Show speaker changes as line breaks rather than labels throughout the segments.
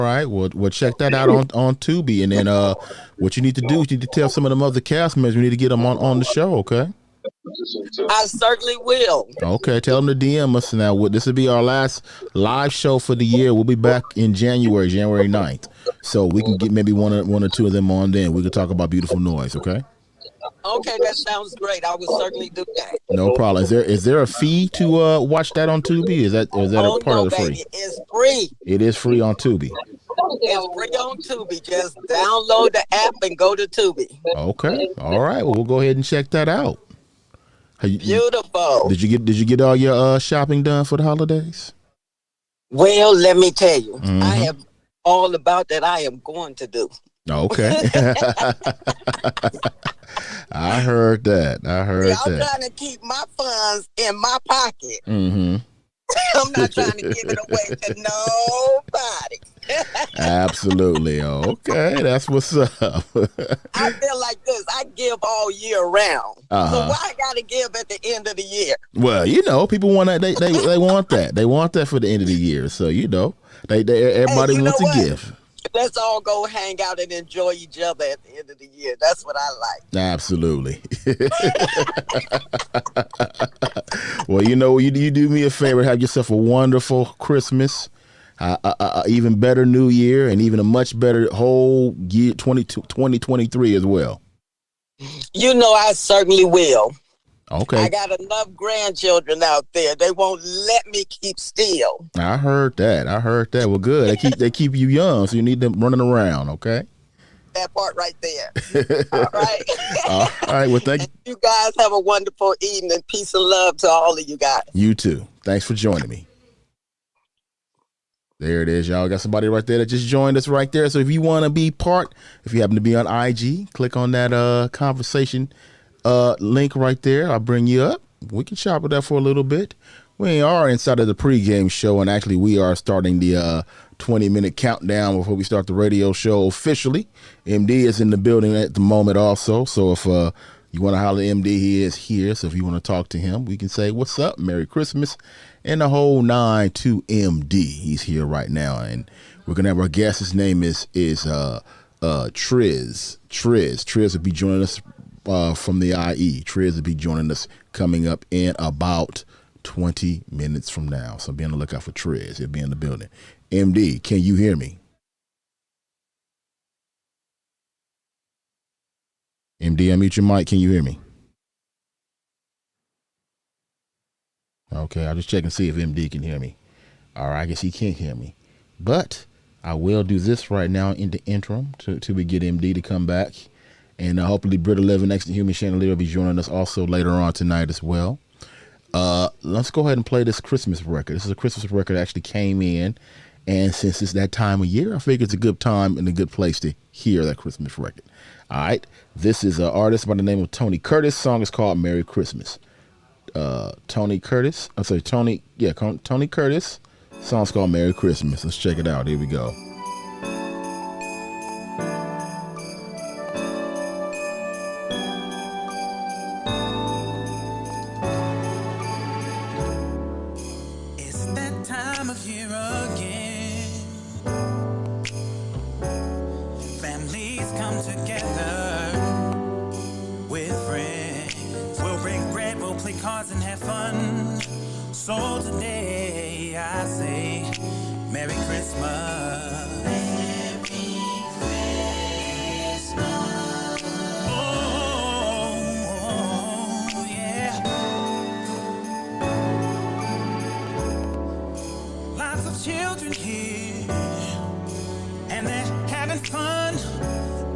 All right, well, check that out on Tubi, and then what you need to do is you need to tell some of them other cast members we need to get them on the show. Okay.
I certainly will.
Okay, tell them to DM us now. This will be our last live show for the year. We'll be back in January 9th. So we can get maybe one or two of them on then. We can talk about Beautiful Noise, okay?
Okay, that sounds great. I will certainly do that.
No problem. Is there a fee to watch that on Tubi? Is that a part of the free?
Baby, it's free.
It is free on Tubi.
It's free on Tubi. Just download the app and go to Tubi.
Okay. All right. Well, we'll go ahead and check that out.
Beautiful.
Did you get all your shopping done for the holidays?
Well, let me tell you, I have all about that I am going to do.
Okay. I heard that.
I'm trying to keep my funds in my pocket.
Mm-hmm.
I'm not trying to give it away to nobody.
Absolutely. Okay, that's what's up.
I feel like this. I give all year round. So why I gotta give at the end of the year?
Well, people want that. They want that. They want that for the end of the year. So everybody wants to give.
Let's all go hang out and enjoy each other at the end of the year. That's what I like.
Absolutely. Well, you do me a favor. Have yourself a wonderful Christmas, even better New Year, and even a much better whole year 2023 as well.
I certainly will.
Okay.
I got enough grandchildren out there. They won't let me keep still.
I heard that. Well, good. They keep you young, so you need them running around. Okay.
That part right there. All right.
All right. Well, thank you.
You guys have a wonderful evening. Peace and love to all of you guys.
You too. Thanks for joining me. There it is, y'all. Got somebody right there that just joined us right there. So if you want to be if you happen to be on IG, click on that conversation link right there. I'll bring you up. We can chat with that for a little bit. We are inside of the pregame show, and actually we are starting the 20-minute countdown before we start the radio show officially. MD is in the building at the moment also, so if you want to holler at MD, he is here. So if you want to talk to him, we can say, what's up, Merry Christmas, and the whole 9 to MD. He's here right now, and we're going to have our guest. His name is Triz. Triz will be joining us from the IE. Triz will be joining us coming up in about 20 minutes from now. So be on the lookout for Triz. He'll be in the building. MD, can you hear me? MD, unmute your mic. Can you hear me? Okay, I'll just check and see if MD can hear me. All right, I guess he can't hear me. But I will do this right now in the interim till we get MD to come back. And hopefully Britta Living next to Human Chandelier will be joining us also later on tonight as well. Let's go ahead and play this Christmas record. This is a Christmas record that actually came in. And since it's that time of year, I figure it's a good time and a good place to hear that Christmas record. All right. This is an artist by the name of Tony Curtis. Song is called Merry Christmas. Tony Curtis. Tony Curtis. Song's called Merry Christmas. Let's check it out. Here we go.
And have fun. So today I say Merry Christmas. Merry Christmas. Oh, yeah. Lots of children here, and they're having fun.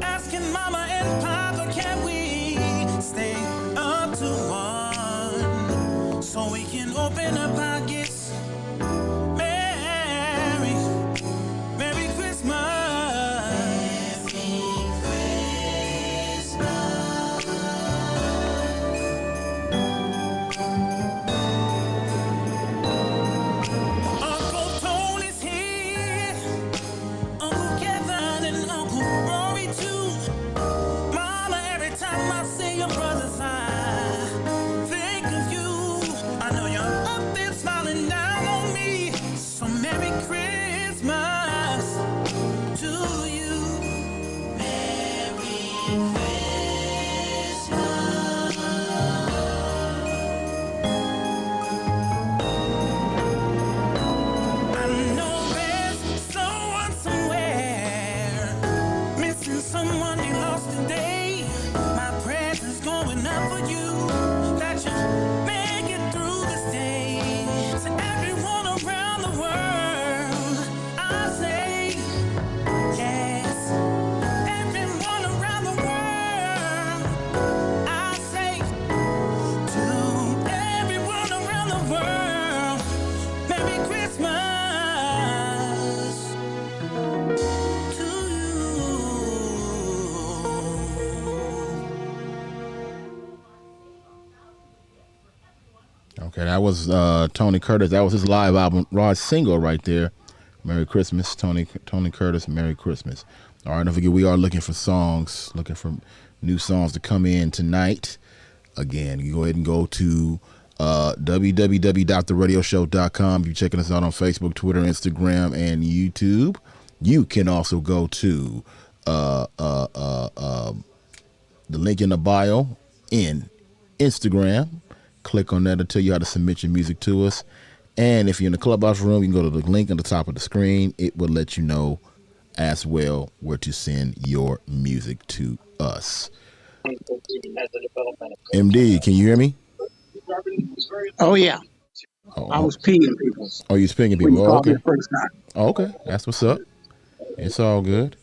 Asking Mama and Papa, can we stay up to one? So we can open our pockets. Merry Christmas. Uncle Tony's here, Uncle Kevin and Uncle Rory too.
Okay, that was Tony Curtis. That was his live album, raw single right there. Merry Christmas, Tony Curtis. Merry Christmas. All right, don't forget we are looking for songs, looking for new songs to come in tonight. Again, you go ahead and go to www.theradioshow.com. If you're checking us out on Facebook, Twitter, Instagram, and YouTube, you can also go to the link in the bio in Instagram. Click on that to tell you how to submit your music to us. And if you're in the Clubhouse room, you can go to the link on the top of the screen. It will let you know as well where to send your music to us. MD, can you hear me?
Oh, yeah. I was pinging people.
Oh, you was pinging people.
Oh, okay.
Oh, okay. That's what's up. It's all good.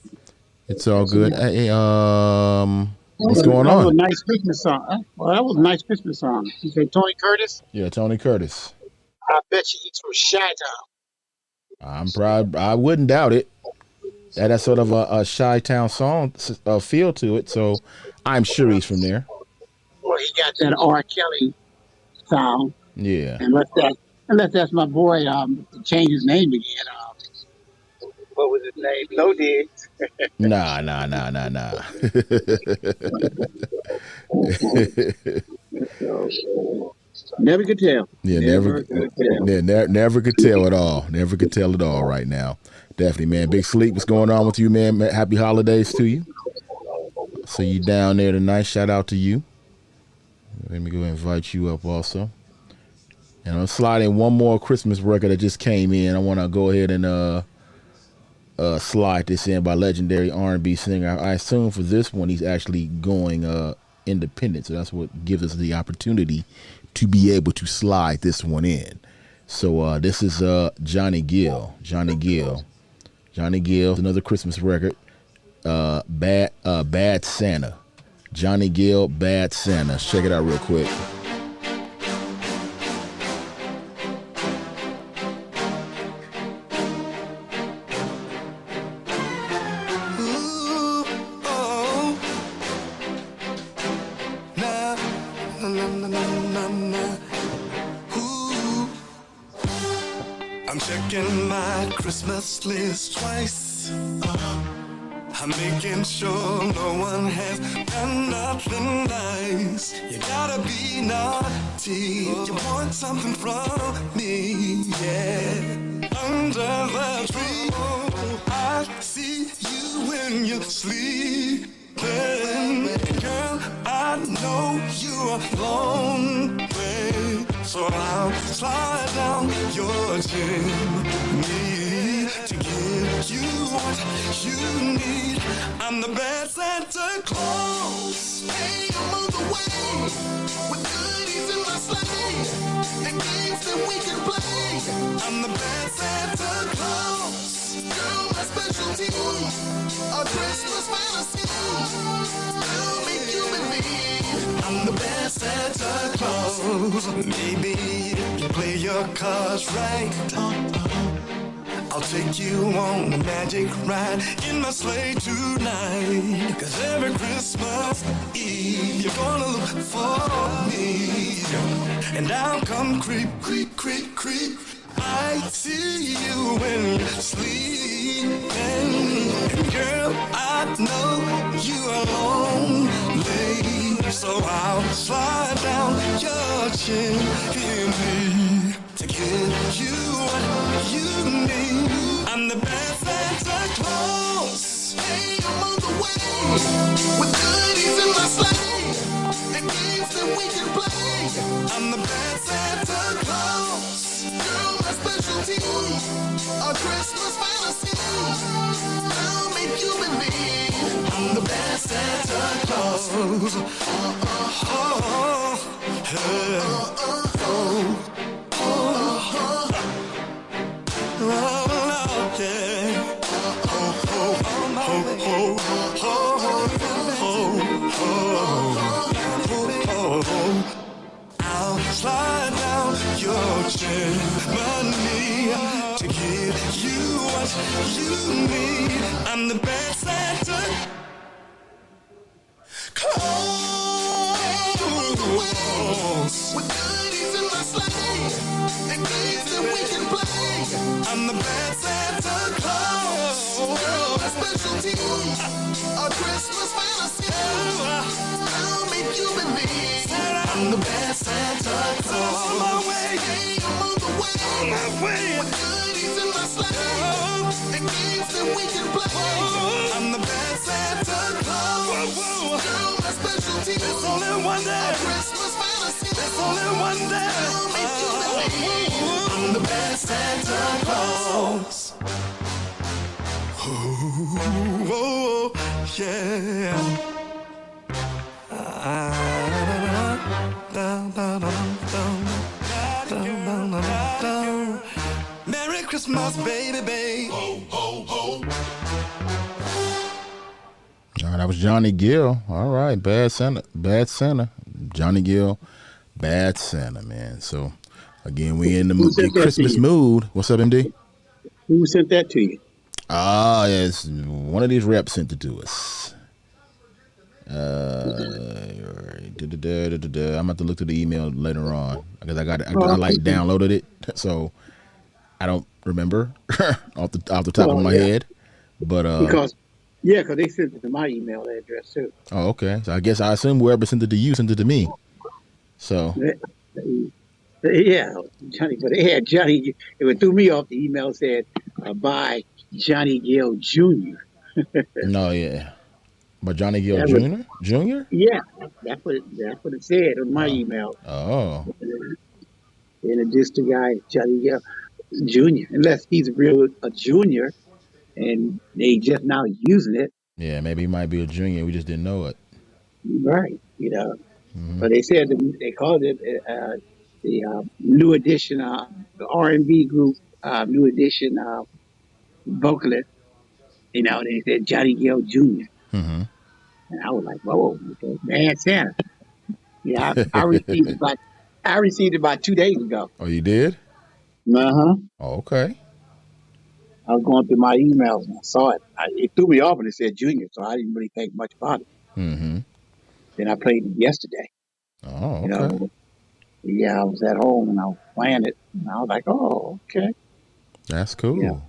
It's all good. Hey, what's going on?
That was a nice Christmas song. Well, that was a nice Christmas song. You say Tony Curtis?
Yeah, Tony Curtis.
I bet you he's from Chi-Town.
I'm proud. I wouldn't doubt it. That has sort of a Chi-Town song feel to it, so I'm sure he's from there.
Well, he got that R. Kelly sound.
Yeah.
Unless that's my boy change his name again. What was his name? No did.
Nah.
Never could tell.
Yeah, never could tell at all. Never could tell at all right now. Definitely, man. Big Sleep, what's going on with you, man? Happy holidays to you. See you down there tonight. Shout out to you. Let me go invite you up also. And I'm sliding one more Christmas record that just came in. I want to go ahead and slide this in by legendary R&B singer. I assume for this one he's actually going independent, so that's what gives us the opportunity to be able to slide this one in. So this is Johnny Gill. Johnny Gill, another Christmas record. Bad Santa. Johnny Gill, Bad Santa. Let's check it out real quick.
I'm checking my Christmas list twice. I'm making sure no one has done nothing nice. You gotta be naughty. You want something from me, yeah. Under the tree, I see you when you sleep. Girl, I know you're lonely, so I'll slide down your chimney to give you what you need. I'm the bad Santa Claus. Hey, I'm on the way with goodies in my sleigh and games that we can play. I'm the bad Santa Claus. Girl, my specialty, a Christmas fantasy. I'll make you believe I'm the best Santa Claus. Maybe if you play your cards right, I'll take you on a magic ride in my sleigh tonight. 'Cause every Christmas Eve you're gonna look for me, and I'll come creep, creep, creep, creep. I see you when you're sleeping, and girl, I know you are lonely, so I'll slide down your chimney to give you what you need. I'm the best Santa Claus. Hey, I'm on the way with goodies in my sleigh and games that we can play. I'm the best Santa Claus. Girl, my specialty, a Christmas fantasy. I'll make you believe I'm the best Santa Claus. I'll slide down your chimney to give you what you need. I'm the best Santa Claus. With goodies in my sleigh specialty, a Christmas fantasy. I'll make you believe I'm the best Santa Claus. On my way, I'm on the way. On my way, with goodies in my sleigh, and games that we can play. I'm the best Santa Claus. Girl, my specialty. There's only one day. A Christmas fantasy. There's only one day. I'll make you believe I'm the best Santa Claus. Oh, yeah. Merry Christmas, baby, babe. Ho, ho, ho.
All right, that was Johnny Gill. All right, Bad Santa. Johnny Gill, Bad Santa, man. So, again, we in the Christmas mood. What's up, MD?
Who sent that to you?
Yes, one of these reps sent it to us. I'm gonna have to look through the email later on because I downloaded it, so I don't remember off the top of my head. But
because they sent it to my email address too.
Oh, okay. So I assume whoever sent it to you sent it to me. So
yeah, Johnny, but they had Johnny. It threw me off. The email said by Johnny Gill Jr.
No, yeah. But Johnny Gill Jr.? Jr.?
Yeah, that's what it said on my email.
Oh.
Introduced the guy, Johnny Gill Jr., unless he's a junior and they just now using it.
Yeah, maybe he might be a junior. We just didn't know it.
Right, Mm-hmm. But they said they called it the new edition, the R&B group, new edition vocalist. They said Johnny Gill Jr.
Mm-hmm.
And I was like, whoa, Bad Santa. Yeah, I received it about 2 days ago.
Oh, you did?
Uh-huh.
Oh, okay.
I was going through my emails and I saw it. It threw me off and it said junior, so I didn't really think much about it.
Mm-hmm.
Then I played it yesterday.
Oh, okay.
Yeah, I was at home and I was playing it. And I was like, oh, okay.
That's cool.
Yeah.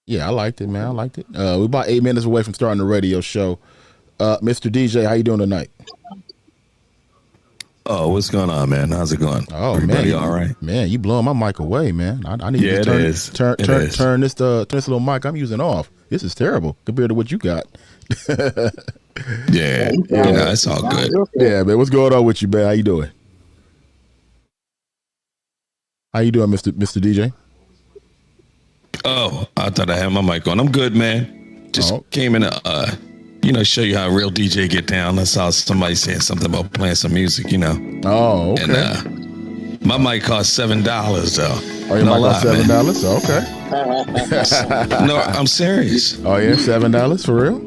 Yeah, I liked it, man. I liked it. We're about 8 minutes away from starting the radio show. Mr. DJ, how you doing tonight?
Oh, what's going on, man? How's it going?
Oh,
everybody,
man,
all right?
Man, you blowing my mic away, man. I need to turn this little mic I'm using off. This is terrible compared to what you got.
Yeah, it's all good.
Yeah, man. What's going on with you, man? How you doing? How you doing, Mr. DJ?
Oh, I thought I had my mic on. I'm good, man. Just came in to, show you how a real DJ get down. I saw somebody saying something about playing some music,
Oh, okay.
And my mic cost $7, though.
Oh, your mic cost $7? Okay.
No, I'm serious.
Oh, yeah, $7 for real?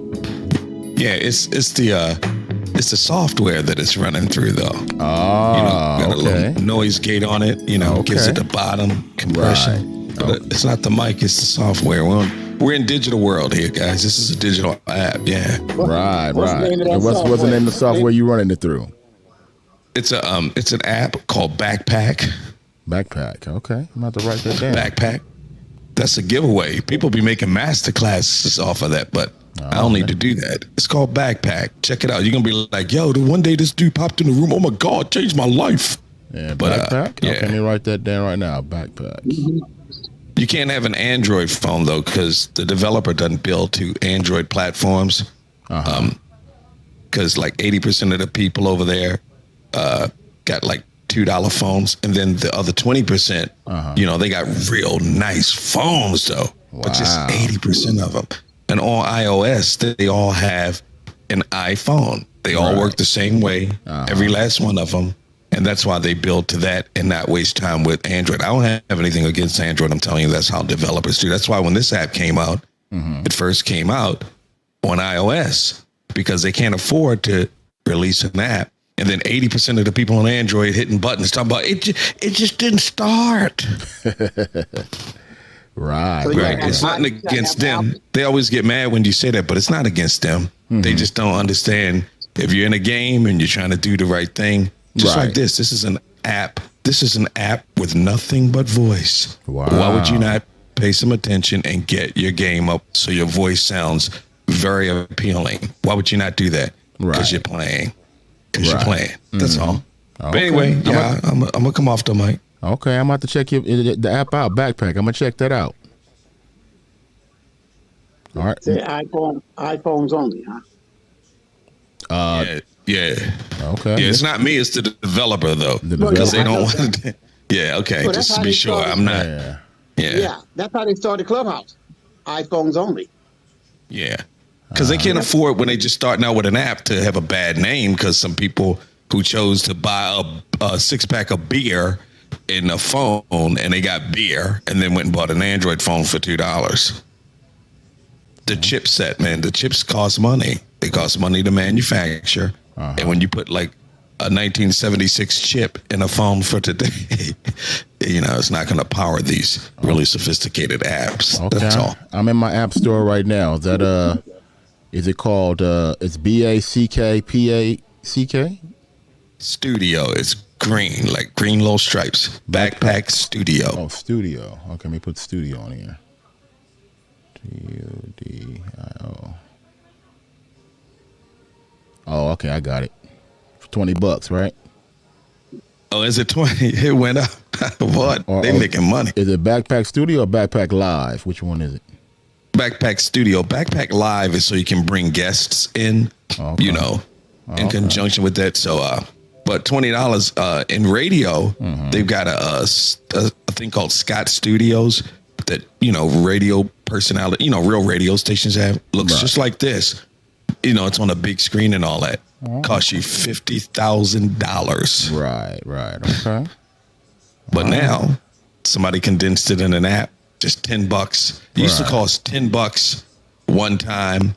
Yeah, it's the software that it's running through, though.
Oh,
got a little noise gate on it, gives it the bottom compression.
Right.
But it's not the mic, it's the software. We're in digital world here, guys. This is a digital app, yeah.
Right. And what's the name of the software you running it through?
It's an app called Backpack.
Backpack, okay. I'm about to write that down.
Backpack. That's a giveaway. People be making master classes off of that, but I don't need to do that. It's called Backpack. Check it out. You're gonna be like, yo, one day this dude popped in the room. Oh my God, changed my life.
Yeah, Backpack? Okay, let me write that down right now. Backpack.
You can't have an Android phone, though, because the developer doesn't build to Android platforms. Because like 80% of the people over there got like $2 phones. And then the other 20%, they got real nice phones, though. Wow. But just 80% of them. And on iOS, they all have an iPhone. They all work the same way, every last one of them. And that's why they build to that and not waste time with Android. I don't have anything against Android. I'm telling you, that's how developers do. That's why when this app came out, it first came out on iOS because they can't afford to release an app. And then 80% of the people on Android hitting buttons talking about it just didn't start.
Right.
It's nothing against them. They always get mad when you say that, but it's not against them. They just don't understand. If you're in a game and you're trying to do the right thing, just like this. This is an app. This is an app with nothing but voice.
Wow.
Why would you not pay some attention and get your game up so your voice sounds very appealing. Why would you not do that? Because you're playing. Because you're playing. That's all.
Okay.
But anyway, I'm going to come off the mic.
Okay, I'm about to check the app out, Backpack. I'm going to check that out. All right.
Say iPhones only, huh?
Yeah.
Okay.
Yeah, it's not me. It's the developer, though. Because they don't want to. Yeah, okay.
Well,
just to be sure. I'm not.
Yeah, that's how they started Clubhouse. iPhones only.
Yeah. Because they can't afford, when they just starting out with an app, to have a bad name, because some people who chose to buy a six-pack of beer in a phone, and they got beer, and then went and bought an Android phone for $2. The chipset, man, the chips cost money. They cost money to manufacture. And when you put like a 1976 chip in a phone for today, it's not going to power these really sophisticated apps.
Okay.
That's all.
I'm in my app store right now. Is that is it called it's BACKPACK?
Studio. It's green, like green little stripes. Backpack Studio.
Oh, Studio. Okay, let me put Studio on here. TUDIO. Oh, okay, I got it. $20, right?
Oh, is it 20? It went up. What? They making money.
Is it Backpack Studio or Backpack Live? Which one is it?
Backpack Studio. Backpack Live is so you can bring guests in, in conjunction with that. So, but $20 in radio, they've got a thing called Scott Studios that, radio personality, real radio stations have. Looks just like this. It's on a big screen and all that. Costs you $50,000.
Right. Okay.
But now somebody condensed it in an app, just $10. It used to cost $10 one time.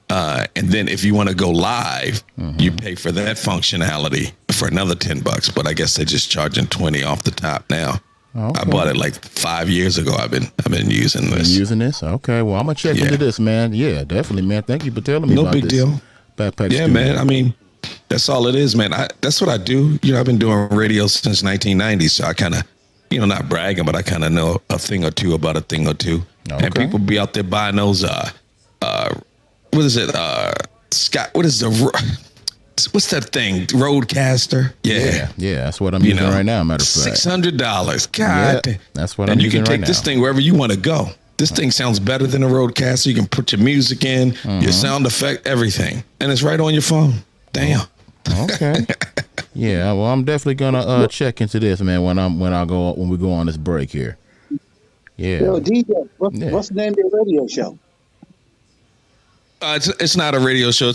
And then if you want to go live, you pay for that functionality for another $10. But I guess they're just charging 20 off the top now. Okay. I bought it like 5 years ago. I've been using this.
Okay. Well, I'm gonna check into this, man. Yeah, definitely, man. Thank you for telling me about this. No big deal. Backpack Studio.
Man. I mean, that's all it is, man. That's what I do. I've been doing radio since 1990, so I kind of, not bragging, but I kind of know a thing or two about a thing or two. Okay. And people be out there buying those. What is it? Scott. What's that thing? Roadcaster?
Yeah, that's what I'm using right now. Matter of fact,
$600. God,
that's what I'm using right now. And you can take
this thing wherever you want to go. This thing sounds better than a Roadcaster. You can put your music in, your sound effect, everything, and it's right on your phone. Damn.
Okay. Yeah. Well, I'm definitely gonna check into this, man. When we go on this break here. Yeah.
Yo, DJ, what's the name of your radio show?
It's not a radio show.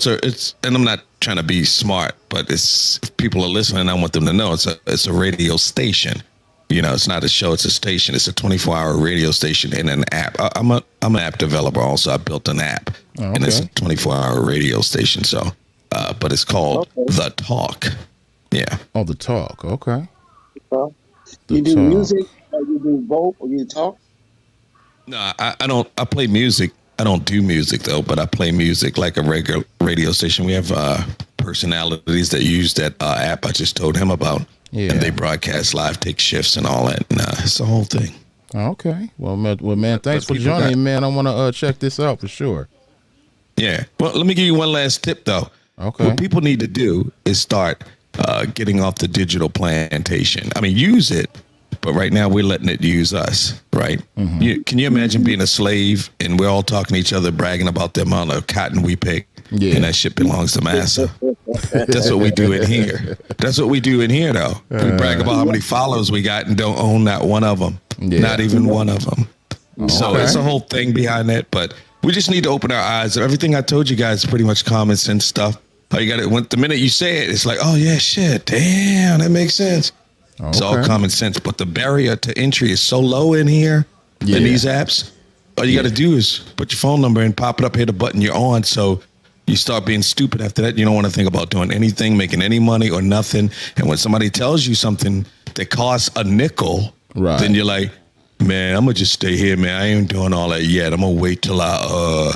And I'm not trying to be smart, but if people are listening, I want them to know it's a radio station. It's not a show. It's a station. It's a 24-hour radio station and an app. I'm an app developer also. I built an app, and it's a 24-hour radio station. So, but it's called The Talk. Yeah.
Oh, The Talk. Okay.
You do music, or you do both, or you talk?
No, I don't. I play music. I don't do music though, but I play music like a regular radio station. We have personalities that use that app I just told him about, and they broadcast live, take shifts, and all that. And it's the whole thing.
Okay. Well, man, thanks for joining, man. I want to check this out for sure.
Yeah. Well, let me give you one last tip though.
Okay.
What people need to do is start getting off the digital plantation. I mean, use it. But right now we're letting it use us, right? Can you imagine being a slave and we're all talking to each other, bragging about the amount of cotton we pick, and that shit belongs to massa? That's what we do in here. That's what we do in here, though. We brag about how many followers we got and don't own not one of them, not even one of them. So it's a whole thing behind that. But we just need to open our eyes. Everything I told you guys is pretty much common sense stuff. You got it. The minute you say it, it's like, oh yeah, shit, damn, that makes sense. It's all common sense, but the barrier to entry is so low in here, in these apps. All you got to do is put your phone number in, pop it up, hit a button, you're on. So you start being stupid after that. You don't want to think about doing anything, making any money or nothing. And when somebody tells you something that costs a nickel, then you're like, Man, I'm gonna just stay here, man. I ain't doing all that yet. I'm gonna wait till I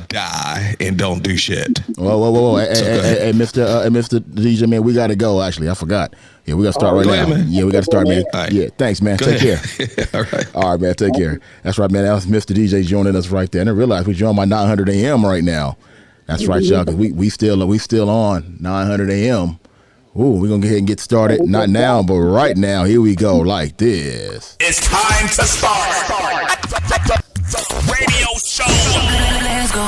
die and don't do shit.
Whoa. Hey, Mr. DJ, man, we gotta go. Actually, I forgot. Yeah, we gotta start right now.
Ahead, man.
Yeah, we gotta start, man.
Right.
Yeah, thanks, man. Take care.
All right.
All right, man. Take care. That's right, man. That was Mr. DJ joining us right there. And I realized we joined my 900 AM right now. That's right, y'all. Cause we still on 900 AM. Ooh, we're gonna go ahead and get started. Not now, but right now. Here we go, like this.
It's time to start the radio show. Let's go.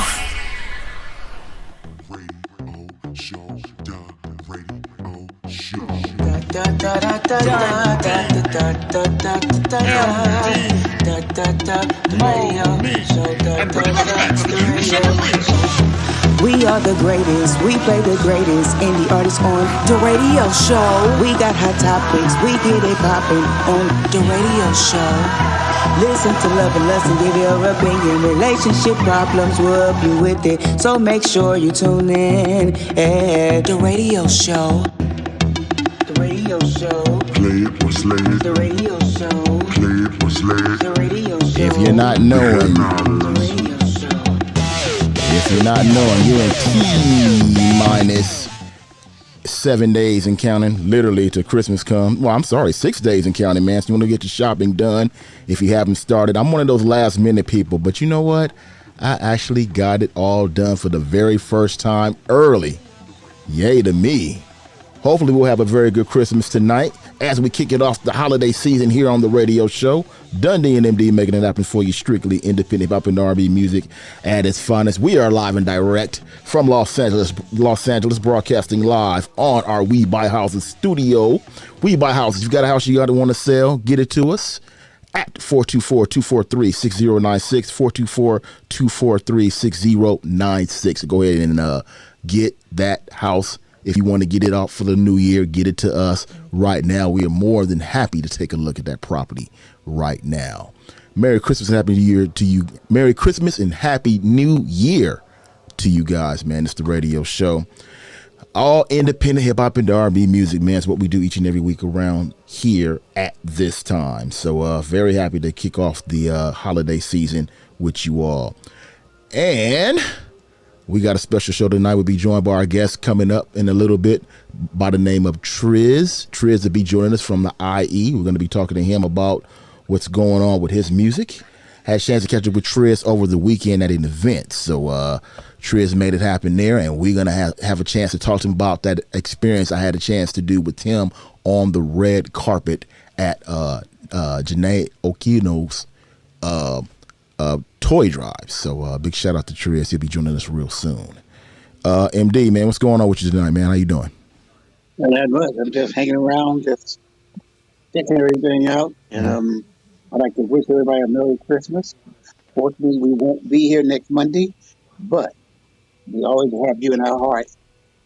We are the greatest, we play the greatest indie artists on the radio show. We got hot topics, we get it poppin' on the radio show. Listen to Love and Lust and give your opinion. Relationship problems, we'll help you with it. So make sure you tune in at the radio show. The radio show.
Play it or slay it.
The radio show.
Play it or slay it.
The radio show.
If you're not knowing,
The radio show.
if you're not knowing, you're in T-minus 7 days and counting, literally, to Christmas come. Well, I'm sorry, 6 days and counting, man. So you want to get your shopping done if you haven't started. I'm one of those last minute people, but you know what? I actually got it all done for the very first time early. Yay to me. Hopefully we'll have a very good Christmas tonight as we kick it off the holiday season here on the radio show. Dundee and MD making it happen for you, strictly independent hip-hop and R&B music at its finest. We are live and direct from Los Angeles, broadcasting live on our We Buy Houses studio. We Buy Houses. If you got a house you want to sell, get it to us at 424-243-6096, 424-243-6096. Go ahead and get that house. If you want to get it out for the new year, get it to us right now. We are more than happy to take a look at that property right now. Merry Christmas and Happy New Year to you. Merry Christmas and Happy New Year to you guys, man. It's the radio show. All independent hip hop and R&B music, man. It's what we do each and every week around here at this time. So very happy to kick off the holiday season with you all. And we got a special show tonight. We'll be joined by our guest coming up in a little bit by the name of Triz. Triz will be joining us from the IE. We're going to be talking to him about what's going on with his music. Had a chance to catch up with Triz over the weekend at an event. So Triz made it happen there, and we're going to have a chance to talk to him about that experience I had a chance to do with him on the red carpet at Janae Okino's toy drive. So big shout out to Triz. He'll be joining us real soon. MD, man, what's going on with you tonight, man? How you doing?
Not much. I'm just hanging around, just checking everything out. And I'd like to wish everybody a Merry Christmas. Fortunately, we won't be here next Monday, but we always have you in our hearts,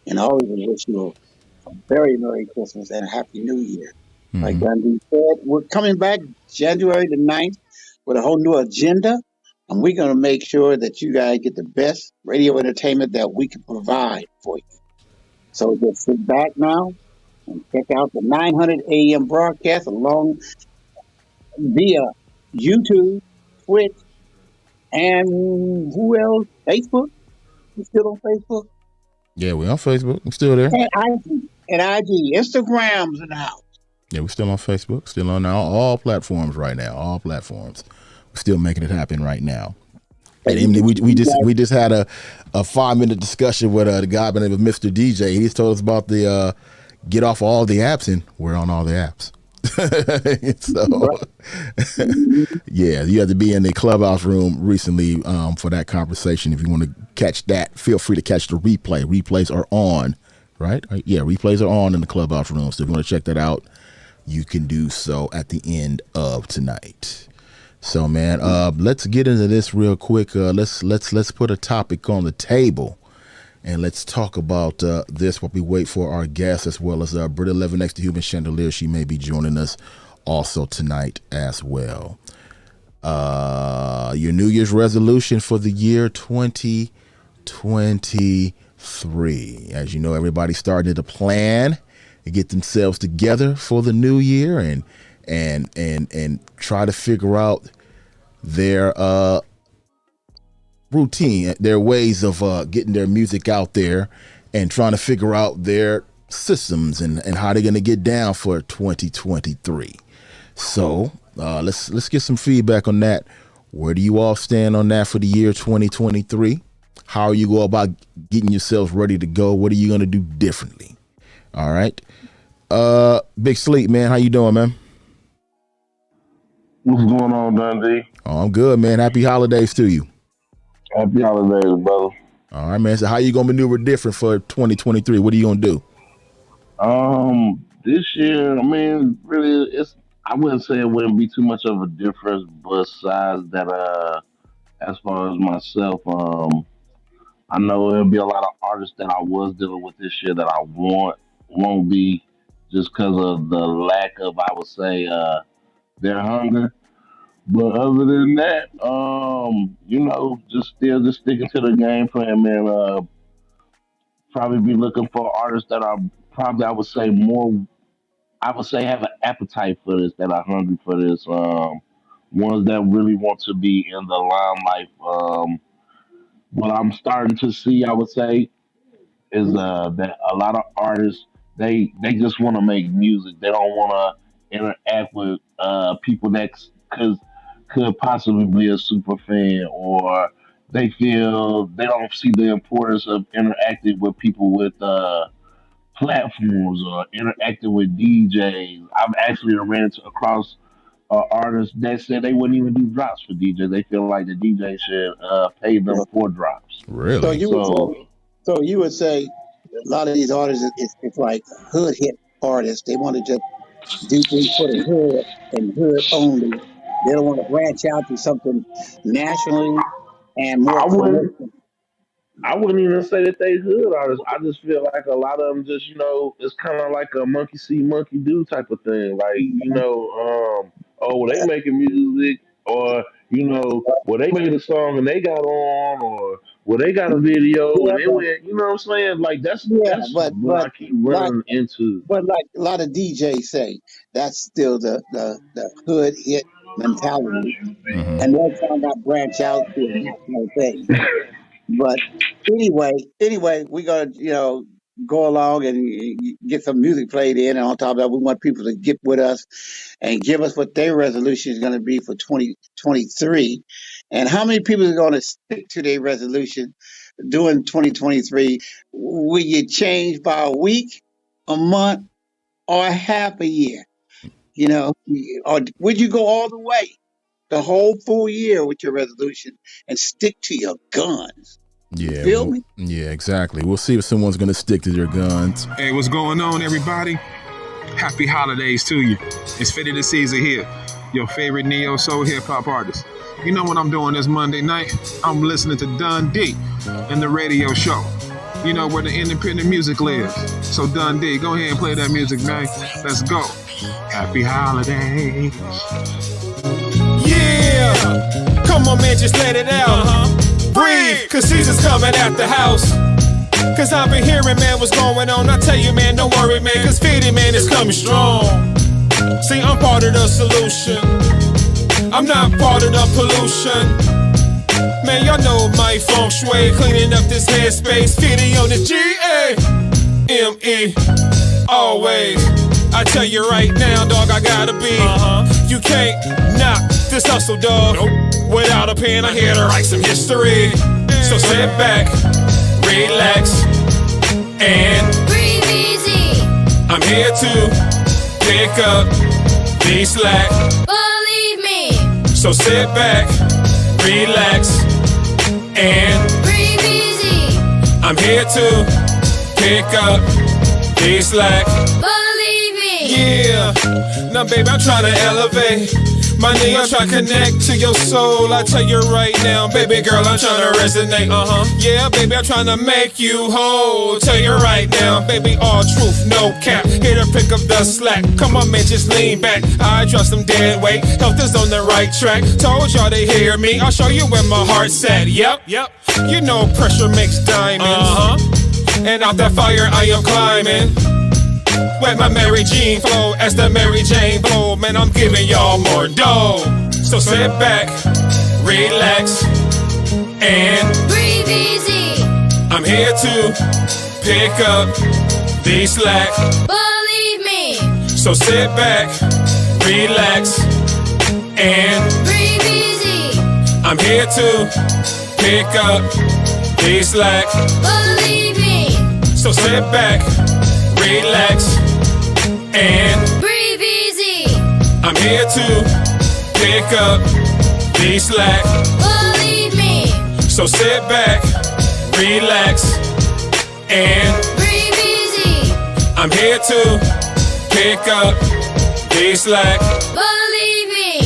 and always wish you a very Merry Christmas and a Happy New Year. Like Dundee said, we're coming back January the 9th with a whole new agenda, and we're going to make sure that you guys get the best radio entertainment that we can provide for you. So just sit back now and check out the 900 AM broadcast along via YouTube, Twitch, and who else? Facebook? You still on Facebook?
Yeah, we're on Facebook. I'm still there.
And IG. Instagram's in the house.
Yeah, we're still on Facebook. Still on all platforms right now. All platforms. We're still making it happen right now. And we just had a 5-minute discussion with the guy by the name of Mr. DJ. He's told us about the get off all the apps, and we're on all the apps. So yeah, you have to be in the clubhouse room recently for that conversation. If you want to catch that, feel free to catch the replay. Replays are on, right? Yeah, replays are on in the clubhouse room. So if you want to check that out, you can do so at the end of tonight. So man, let's get into this real quick. Let's put a topic on the table, and let's talk about this while we wait for our guest, as well as Britta Levin next to Human Chandelier. She may be joining us also tonight as well. Your New Year's resolution for the year 2023. As you know, everybody's starting to plan and get themselves together for the new year, and and try to figure out their routine, their ways of getting their music out there, and trying to figure out their systems and how they're going to get down for 2023. So let's get some feedback on that. Where do you all stand on that for the year 2023? How are you go about getting yourselves ready to go? What are you going to do differently? All right. Big Sleep, man. How you doing, man?
What's going on, Dundee?
Oh, I'm good, man. Happy holidays to you.
Happy holidays, brother.
All right, man. So how you going to maneuver different for 2023? What are you going to do?
This year, I mean, really, I wouldn't say it wouldn't be too much of a difference, besides that, as far as myself, I know there'll be a lot of artists that I was dealing with this year that I won't be, just because of the lack of, I would say, their hunger. But other than that, just sticking to the game plan, man. Probably be looking for artists that are probably, I would say, have an appetite for this, that are hungry for this. Ones that really want to be in the limelight. What I'm starting to see, I would say, is that a lot of artists, they just want to make music. They don't want to interact with people that could possibly be a super fan, or they feel they don't see the importance of interacting with people with platforms or interacting with DJs. I've actually ran across artists that said they wouldn't even do drops for DJs. They feel like the DJ should pay them for drops.
Really?
So you would say a lot of these artists, it's like hood hit artists. They want to just do things for the hood and hood only. They don't want to branch out to something nationally and more commercial.
I wouldn't even say that they hood artists. I just feel like a lot of them just, it's kind of like a monkey see, monkey do type of thing. Like, they making music, or, they made a song and they got on, or they got a video and they went, you know what I'm saying? Like, that's what I keep running into.
But like a lot of DJs say, that's still the hood hit mentality. Mm-hmm. And they're trying to branch out to a national thing. But anyway, we're gonna go along and get some music played in, and on top of that, we want people to get with us and give us what their resolution is going to be for 2023, and how many people are going to stick to their resolution during 2023. Will you change by a week, a month, or half a year? Or would you go all the way? The whole full year with your resolution and stick to your guns.
Yeah,
feel me?
Yeah, exactly. We'll see if someone's going to stick to their guns.
Hey, what's going on, everybody? Happy holidays to you. It's Fitty the Caesar here, your favorite neo soul hip hop artist. You know what I'm doing this Monday night? I'm listening to Dundee and the radio show. You know where the independent music lives. So Dundee, go ahead and play that music, man. Let's go. Happy holidays.
Yeah, come on, man, just let it out. Breathe, cause Caesar's coming at the house. Cause I've been hearing, man, what's going on. I tell you, man, don't worry, man, cause Fitty, man, is coming strong. See, I'm part of the solution. I'm not part of the pollution. Man, y'all know my feng shui, cleaning up this headspace. Fitty on the G-A-M-E, always. I tell you right now, dog, I gotta be. You can't knock this hustle, dog. Without a pen, I'm here to write some history. So sit back, relax, and
breathe easy.
I'm here to pick up the slack.
Believe me.
So sit back, relax, and
breathe easy.
I'm here to pick up the slack.
Believe me.
Yeah, now baby, I'm trying to elevate my knee, I'm trying to connect to your soul. I tell you right now, baby girl, I'm trying to resonate. Yeah, baby, I'm trying to make you whole. Tell you right now, baby, all truth, no cap. Here to pick up the slack. Come on, man, just lean back. I trust them dead weight. Health is on the right track. Told y'all to hear me. I'll show you where my heart's at. Yep. You know pressure makes diamonds. And out that fire I am climbing.
Where my Mary Jean flow as the Mary Jane blow. Man, I'm giving y'all more dough. So sit back, relax, and
breathe easy.
I'm here to pick up the slack.
Believe me.
So sit back, relax, and
Breathe easy.
I'm here to pick up the slack.
Believe me.
So sit back, relax, and
Breathe easy.
I'm here to pick up the slack.
Believe me.
So sit back, relax, and
Breathe easy.
I'm here to pick up the slack.
Believe me.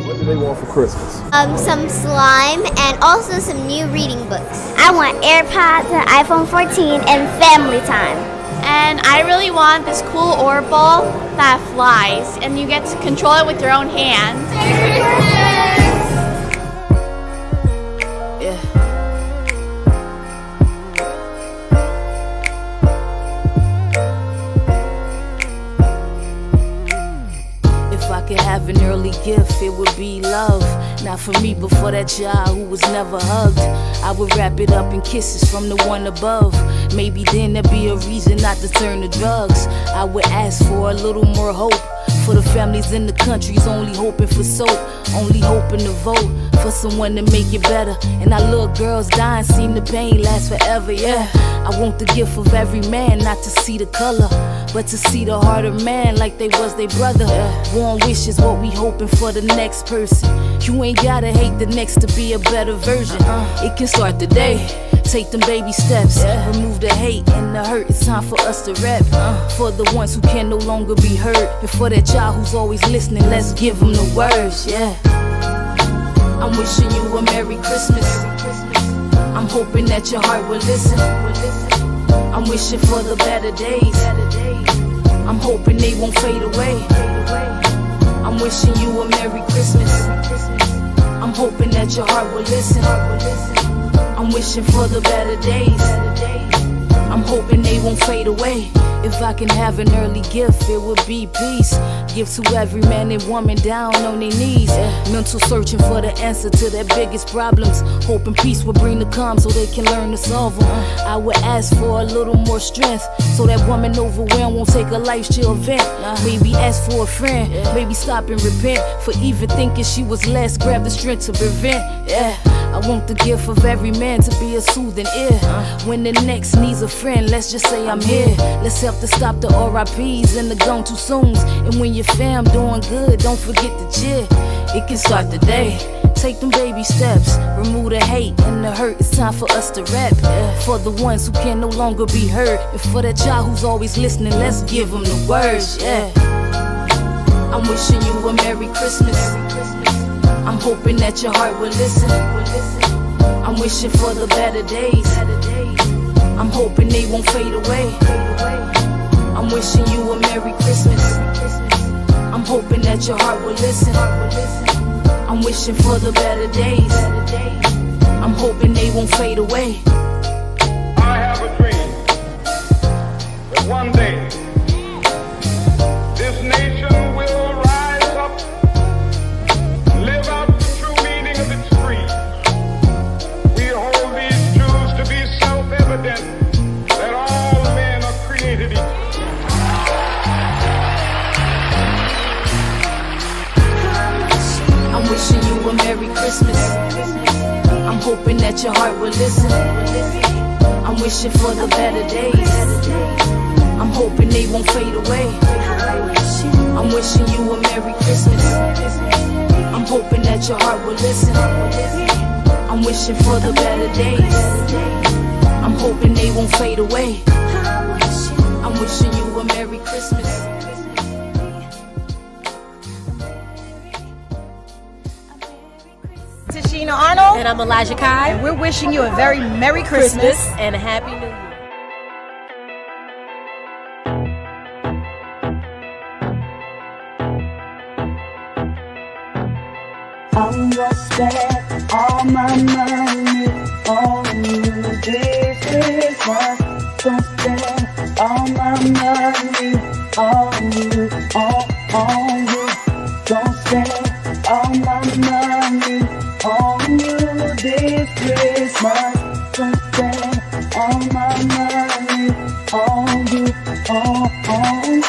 What do they want for Christmas?
Some slime and also some new reading books. I want AirPods, an iPhone 14, and family time.
And I really want this cool orb ball that flies, and you get to control it with your own hands.
Yeah. If I could have an early gift, it would be love. Not for me, but for that child who was never hugged. I would wrap it up in kisses from the one above. Maybe then there'd be a reason not to turn to drugs. I would ask for a little more hope. For the families in the country's only hoping for soap. Only hoping to vote for someone to make it better. And our little girls dying, seem the pain lasts forever, yeah. I want the gift of every man, not to see the color, but to see the heart of man like they was their brother. One wish is what we hoping for the next person. You ain't gotta hate the next to be a better version. It can start today. Take them baby steps, remove the hate and the hurt. It's time for us to rap. For the ones who can no longer be heard, and for that child who's always listening, let's give them the words, yeah. I'm wishing you a Merry Christmas. I'm hoping that your heart will listen. I'm wishing for the better days. I'm hoping they won't fade away. I'm wishing you a Merry Christmas. I'm hoping that your heart will listen. I'm wishing for the better days. I'm hoping they won't fade away. If I can have an early gift, it would be peace. Give to every man and woman down on their knees. Mental searching for the answer to their biggest problems. Hoping peace will bring the calm so they can learn to solve them. I would ask for a little more strength so that woman overwhelmed won't take a life chill event. Maybe ask for a friend, maybe stop and repent for even thinking she was less. Grab the strength to prevent, yeah. I want the gift of every man to be a soothing ear. When the next needs a friend, let's just say I'm here. Let's help to stop the RIPs and the gone too soons. And when your fam doing good, don't forget to cheer. It can start today. Take them baby steps, remove the hate and the hurt. It's time for us to rap. For the ones who can no longer be heard, and for that child who's always listening, let's give them the words, yeah. I'm wishing you a Merry Christmas. I'm hoping that your heart will listen. I'm wishing for the better days. I'm hoping they won't fade away. I'm wishing you a Merry Christmas. I'm hoping that your heart will listen. I'm wishing for the better days. I'm hoping they won't fade away.
I have a dream that one day this nation will rise up, live out the true meaning of its creed. We hold these truths to be self-evident that all men are created equal.
I'm wishing you a Merry Christmas. I'm hoping that your heart will listen. I'm wishing for the better days. I'm hoping they won't fade away. I'm wishing you a Merry Christmas. I'm hoping that your heart will listen. I'm wishing for the better days. I'm hoping they won't fade away. I'm wishing you a Merry Christmas.
Tashina Arnold.
And I'm Elijah Kai.
And we're wishing you a very Merry Christmas
and a Happy New Year.
I'm gonna spend all my money on you this Christmas. Gonna spend all my money on you, on you. Gonna spend all my money on you this Christmas. Gonna spend all my money on you, on you.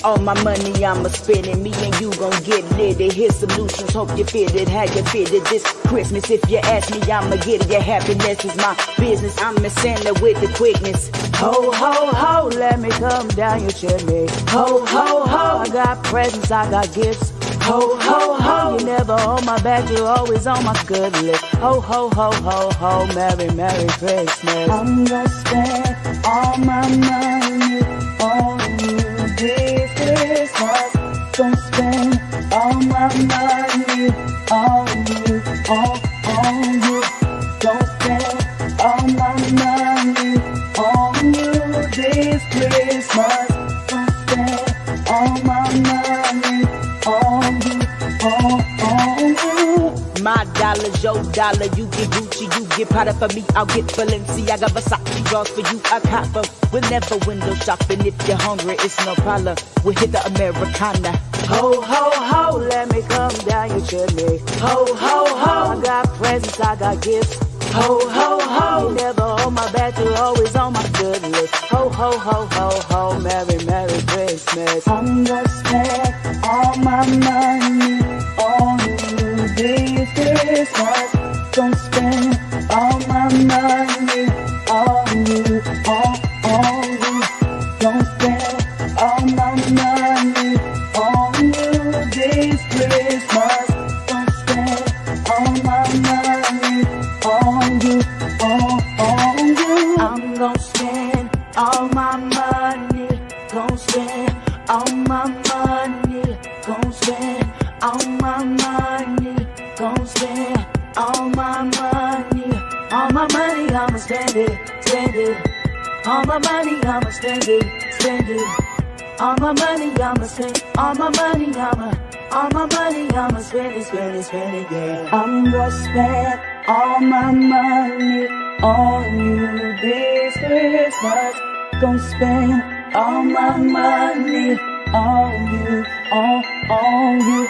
All my money I'ma spend it, me and you gon' get lit. Here's solutions, hope you fit it, how you fit it this Christmas. If you ask me, I'ma get it. Your happiness is my business. I'm a Santa with the quickness. Ho, ho, ho, let me come down your chimney. Ho, ho, ho, I got presents, I got gifts. Ho, ho, ho, you never on my back, you're always on my good list. Ho, ho, ho, ho, ho, Merry, Merry Christmas. I'm gonna spend all my money on you this Christmas. Gonna spend all my money on you, on you. Gonna spend all my money on you this Christmas. Gonna spend all my money on you, on you. My dollar's your dollar, you get Gucci, you get Prada for me, I'll get Balenciaga, Versace draws for you, I cop them. We'll never window shopping, if you're hungry, it's no problem. We'll hit the Americana. Ho, ho, ho, let me come down your chimney. Ho, ho, ho, I got presents, I got gifts. Ho, ho, ho, you never on my back, you're always on my good list. Ho, ho, ho, ho, ho, Merry, Merry Christmas. I'm gonna spend all my money on you this Christmas. Gonna spend all my money on you, on you. Gonna spend all my money on you this Christmas. Gonna spend all my money on you, on you. I'm gonna spend all my money. Gonna spend all my money. Gonna spend all my money. Gonna spend all my money. All my money, I'ma spend it, spend it. All my money, I'ma spend it, spend it. All my money, I'ma spend. All my money, all my money, I'ma spend it, spend it, spend it, yeah. I'm gonna spend all my money on you this Christmas. Gonna spend all my money on you, on you.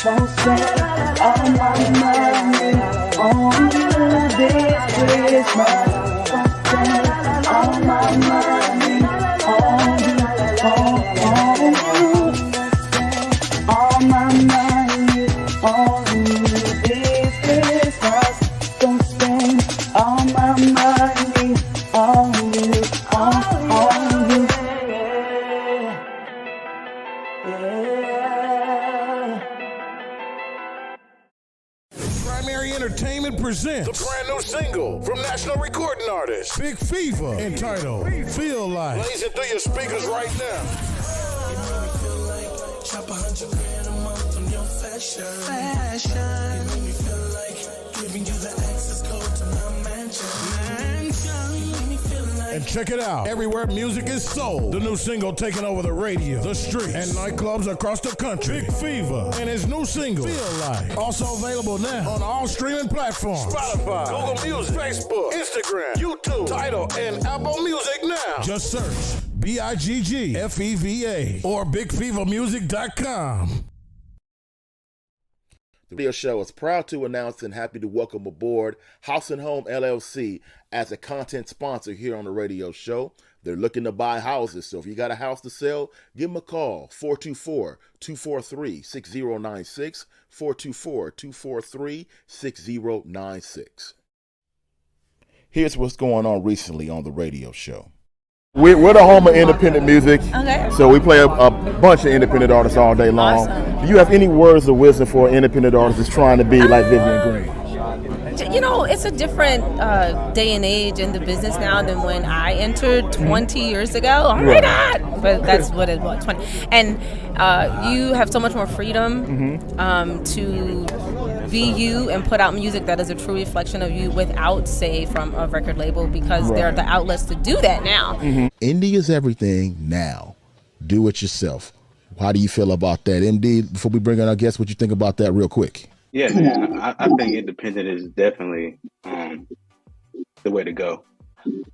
Gonna spend all my money on you this Christmas. Gonna spend all my money on you, on you. All my money on you this Christmas. Gonna spend all my money on you, on you.
Primary Entertainment presents the brand new single from national recording artist Big Fever entitled Feel Like. Blazing through your speakers right now.
Chop 100 grand a month on your fashion. You make me feel like giving you the access code to my mansion. You make me feel like.
And check it out. Everywhere music is sold. The new single taking over the radio, the streets, and nightclubs across the country. Big Fever and his new single, Feel Like. Also available now on all streaming platforms. Spotify, Google Music, Facebook, Instagram, YouTube, Tidal, and Apple Music now. Just search BIGGFEVA or BigFeverMusic.com.
The radio show is proud to announce and happy to welcome aboard House and Home LLC as a content sponsor here on the radio show. They're looking to buy houses, so if you got a house to sell, give them a call, 424-243-6096, 424-243-6096. Here's what's going on recently on the radio show. We're the home of independent music,
okay.
So we play a bunch of independent artists all day long.
Awesome.
Do you have any words of wisdom for an independent artist that's trying to be like Vivian Green?
It's a different day and age in the business now than when I entered 20 years ago. Oh my God! But that's what it was, 20. And you have so much more freedom to be you and put out music that is a true reflection of you without, say, from a record label, because there are the outlets to do that now.
Indie is everything now. Do it yourself. How do you feel about that, MD? Before we bring on our guests, what you think about that real quick?
Yeah, man. I think independent is definitely the way to go.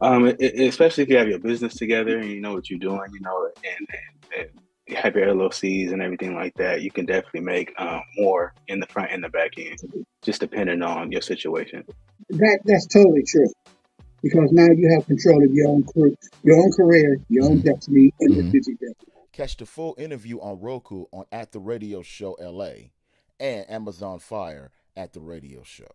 Especially if you have your business together and you know what you're doing, and you have your LLCs and everything like that. You can definitely make more in the front and the back end, just depending on your situation.
That's totally true. Because now you have control of your own career, your own destiny, and your music destiny.
Catch the full interview on Roku on At The Radio Show LA and Amazon Fire at The Radio Show.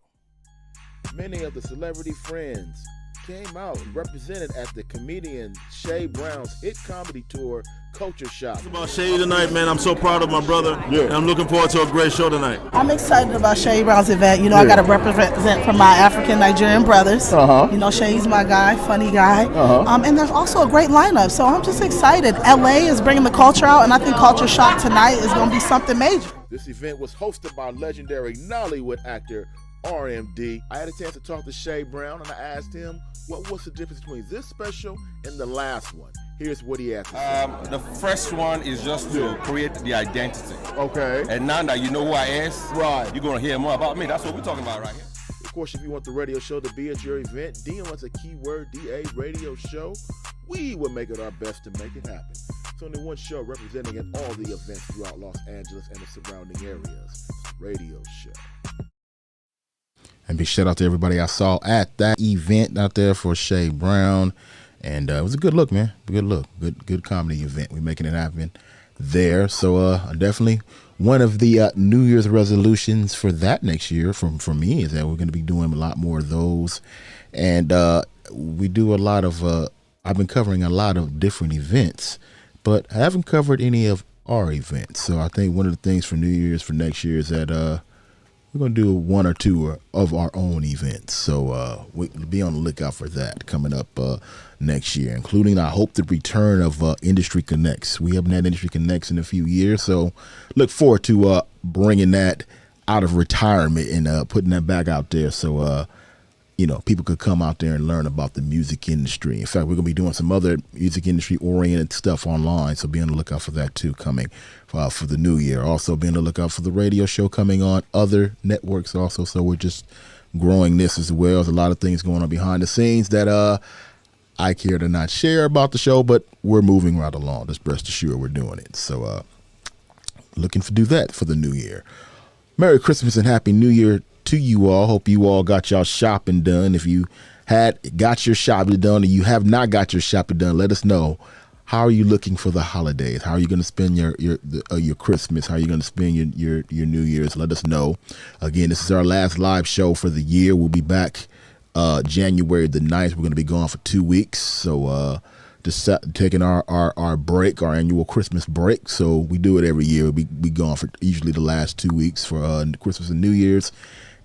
Many of the celebrity friends came out and represented at the comedian Shay Brown's hit comedy tour, Culture Shock.
It's about Shay tonight, man. I'm so proud of my brother, and I'm looking forward to a great show tonight.
I'm excited about Shay Brown's event. I got to represent for my African Nigerian brothers. Shay's my guy, funny guy. And there's also a great lineup, so I'm just excited. LA is bringing the culture out, and I think Culture Shock tonight is going to be something major.
This event was hosted by legendary Nollywood actor RMD. I had a chance to talk to Shay Brown, and I asked him what's the difference between this special and the last one. Here's what he had to say.
The first one is just to create the identity.
Okay.
And now that you know who I is,
right,
you're going to hear more about me. That's what we're talking about right here.
Of course, if you want the radio show to be at your event, DM us a keyword DA radio show. We will make it our best to make it happen. It's only one show representing in all the events throughout Los Angeles and the surrounding areas. Radio show. And big shout out to everybody I saw at that event out there for Shay Brown. And it was a good look, man. Good look. Good comedy event. We're making it happen there. So definitely one of the New Year's resolutions for that next year for me is that we're going to be doing a lot more of those. And we do a lot of, I've been covering a lot of different events, but I haven't covered any of our events. So I think one of the things for New Year's for next year is that we're going to do one or two of our own events. So we'll be on the lookout for that coming up next year, including, I hope, the return of Industry Connects. We haven't had Industry Connects in a few years, so look forward to bringing that out of retirement and putting that back out there so, people could come out there and learn about the music industry. In fact, we're going to be doing some other music industry-oriented stuff online, so be on the lookout for that, too, coming for the new year. Also, be on the lookout for the radio show coming on other networks also, so we're just growing this as well. There's a lot of things going on behind the scenes that I care to not share about the show, but we're moving right along. Just rest assured we're doing it. So looking to do that for the new year. Merry Christmas and Happy New Year to you all. Hope you all got y'all shopping done. If you had got your shopping done or you have not got your shopping done, let us know. How are you looking for the holidays? How are you going to spend your Christmas? How are you going to spend your New Year's? Let us know. Again, this is our last live show for the year. We'll be back January the 9th. We're going to be gone for 2 weeks. So just taking our break, our annual Christmas break. So we do it every year. We gone for usually the last 2 weeks for Christmas and New Year's.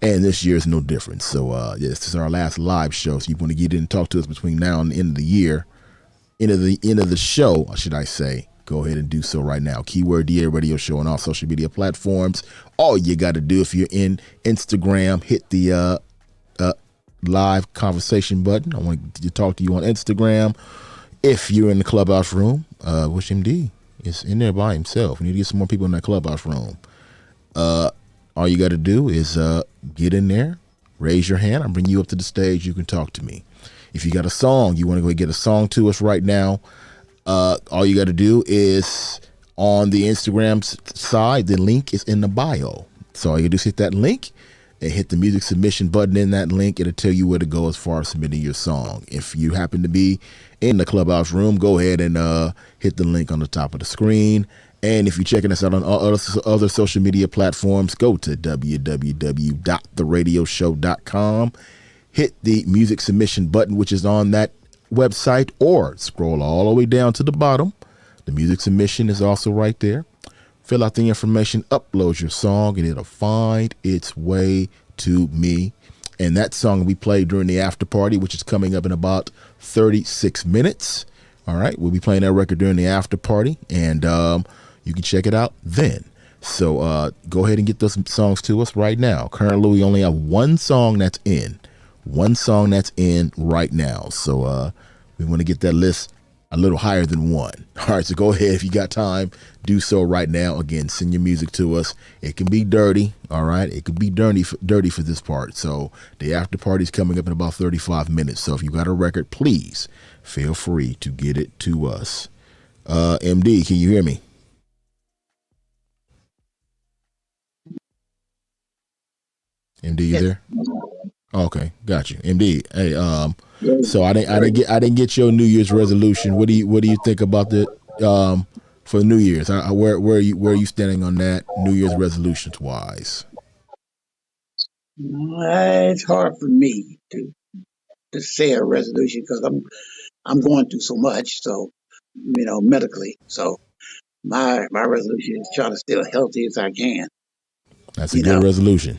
And this year is no different. So this is our last live show. So you want to get in and talk to us between now and the end of the year. End of the show, should I say, go ahead and do so right now. Keyword DA Radio Show on all social media platforms. All you got to do, if you're in Instagram, hit the live conversation button. I want to talk to you on Instagram. If you're in the clubhouse room, Wish MD is in there by himself. We need to get some more people in that clubhouse room. All you got to do is get in there, raise your hand. I'll bring you up to the stage. You can talk to me. If you got a song, you want to go get a song to us right now, all you got to do is on the Instagram side, the link is in the bio. So all you do is hit that link and hit the music submission button in that link. It'll tell you where to go as far as submitting your song. If you happen to be in the clubhouse room, go ahead and hit the link on the top of the screen. And if you're checking us out on other social media platforms, go to www.theradioshow.com. Hit the music submission button, which is on that website, or scroll all the way down to the bottom. The music submission is also right there. Fill out the information, upload your song, and it'll find its way to me. And that song we played during the after party, which is coming up in about 36 minutes. All right, we'll be playing that record during the after party, and you can check it out then. So go ahead and get those songs to us right now. Currently, we only have one song that's in. One song that's in right now. So we want to get that list a little higher than one. All right, so go ahead if you got time, do so right now. Again, send your music to us. It can be dirty, all right? It could be dirty for this part. So the after party's coming up in about 35 minutes. So if you got a record, please feel free to get it to us. MD, can you hear me? MD, you there? Okay, got you. MD, hey, so I didn't get your New Year's resolution. What do you think about the for New Year's? Where are you standing on that New Year's resolutions wise?
It's hard for me to say a resolution because I'm going through so much, so medically. So my resolution is trying to stay as healthy as I can.
That's a good resolution.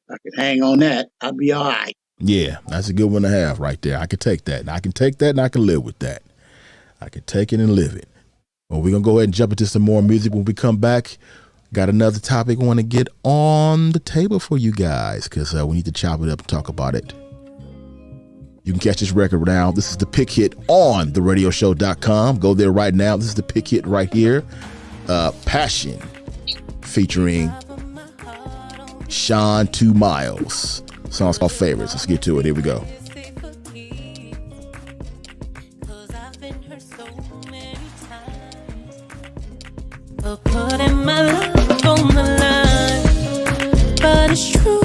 I can hang on that. I'll be all right.
Yeah, that's a good one to have right there. I can take that. I can take that and I can live with that. I can take it and live it. Well, we're going to go ahead and jump into some more music when we come back. Got another topic I want to get on the table for you guys because we need to chop it up and talk about it. You can catch this record now. This is the pick hit on theradioshow.com. Go there right now. This is the pick hit right here. Passion featuring Sean 2 Miles. Song's called Favorites. Let's get to it. Here we go.
Putting my life on the line, but it's true.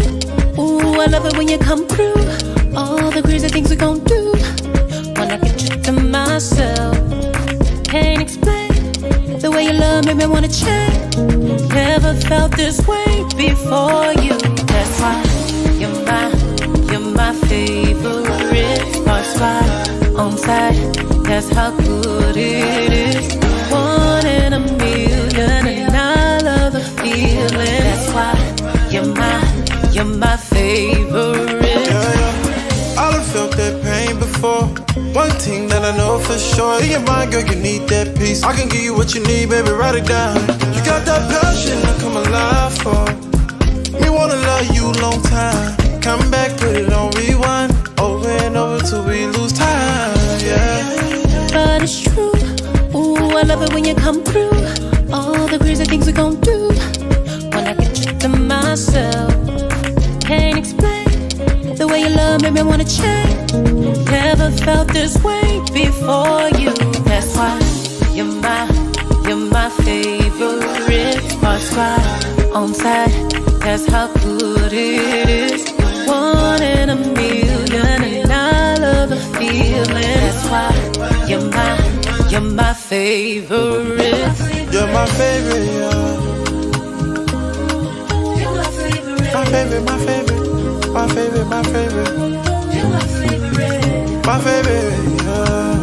Ooh, I love it when you come through. All the crazy things we gon' do. When I get you to myself, can't explain the way you love made me wanna change. Never felt this way before you. That's why you're my favorite. That's why on side. That's how good it is. One in a million, and I love the feeling. That's why you're my favorite.
I done felt that pain before. One thing that I know for sure, in your mind, girl, you need that peace. I can give you what you need, baby, write it down. You got that passion to come alive for. Me wanna love you long time. Come back, put it on rewind. Over and over till we lose time, yeah.
But it's true. Ooh, I love it when you come through. All the crazy things we gon' do. When I get you to myself, can't explain the way you love made me wanna change. Never felt this way before you. That's why you're my favorite. That's why on side. That's how good it is. One in a million, and I love the feeling. That's why you're my favorite.
You're my favorite, yeah. My favorite, my favorite, my favorite, my favorite. You're my favorite. My favorite, yeah.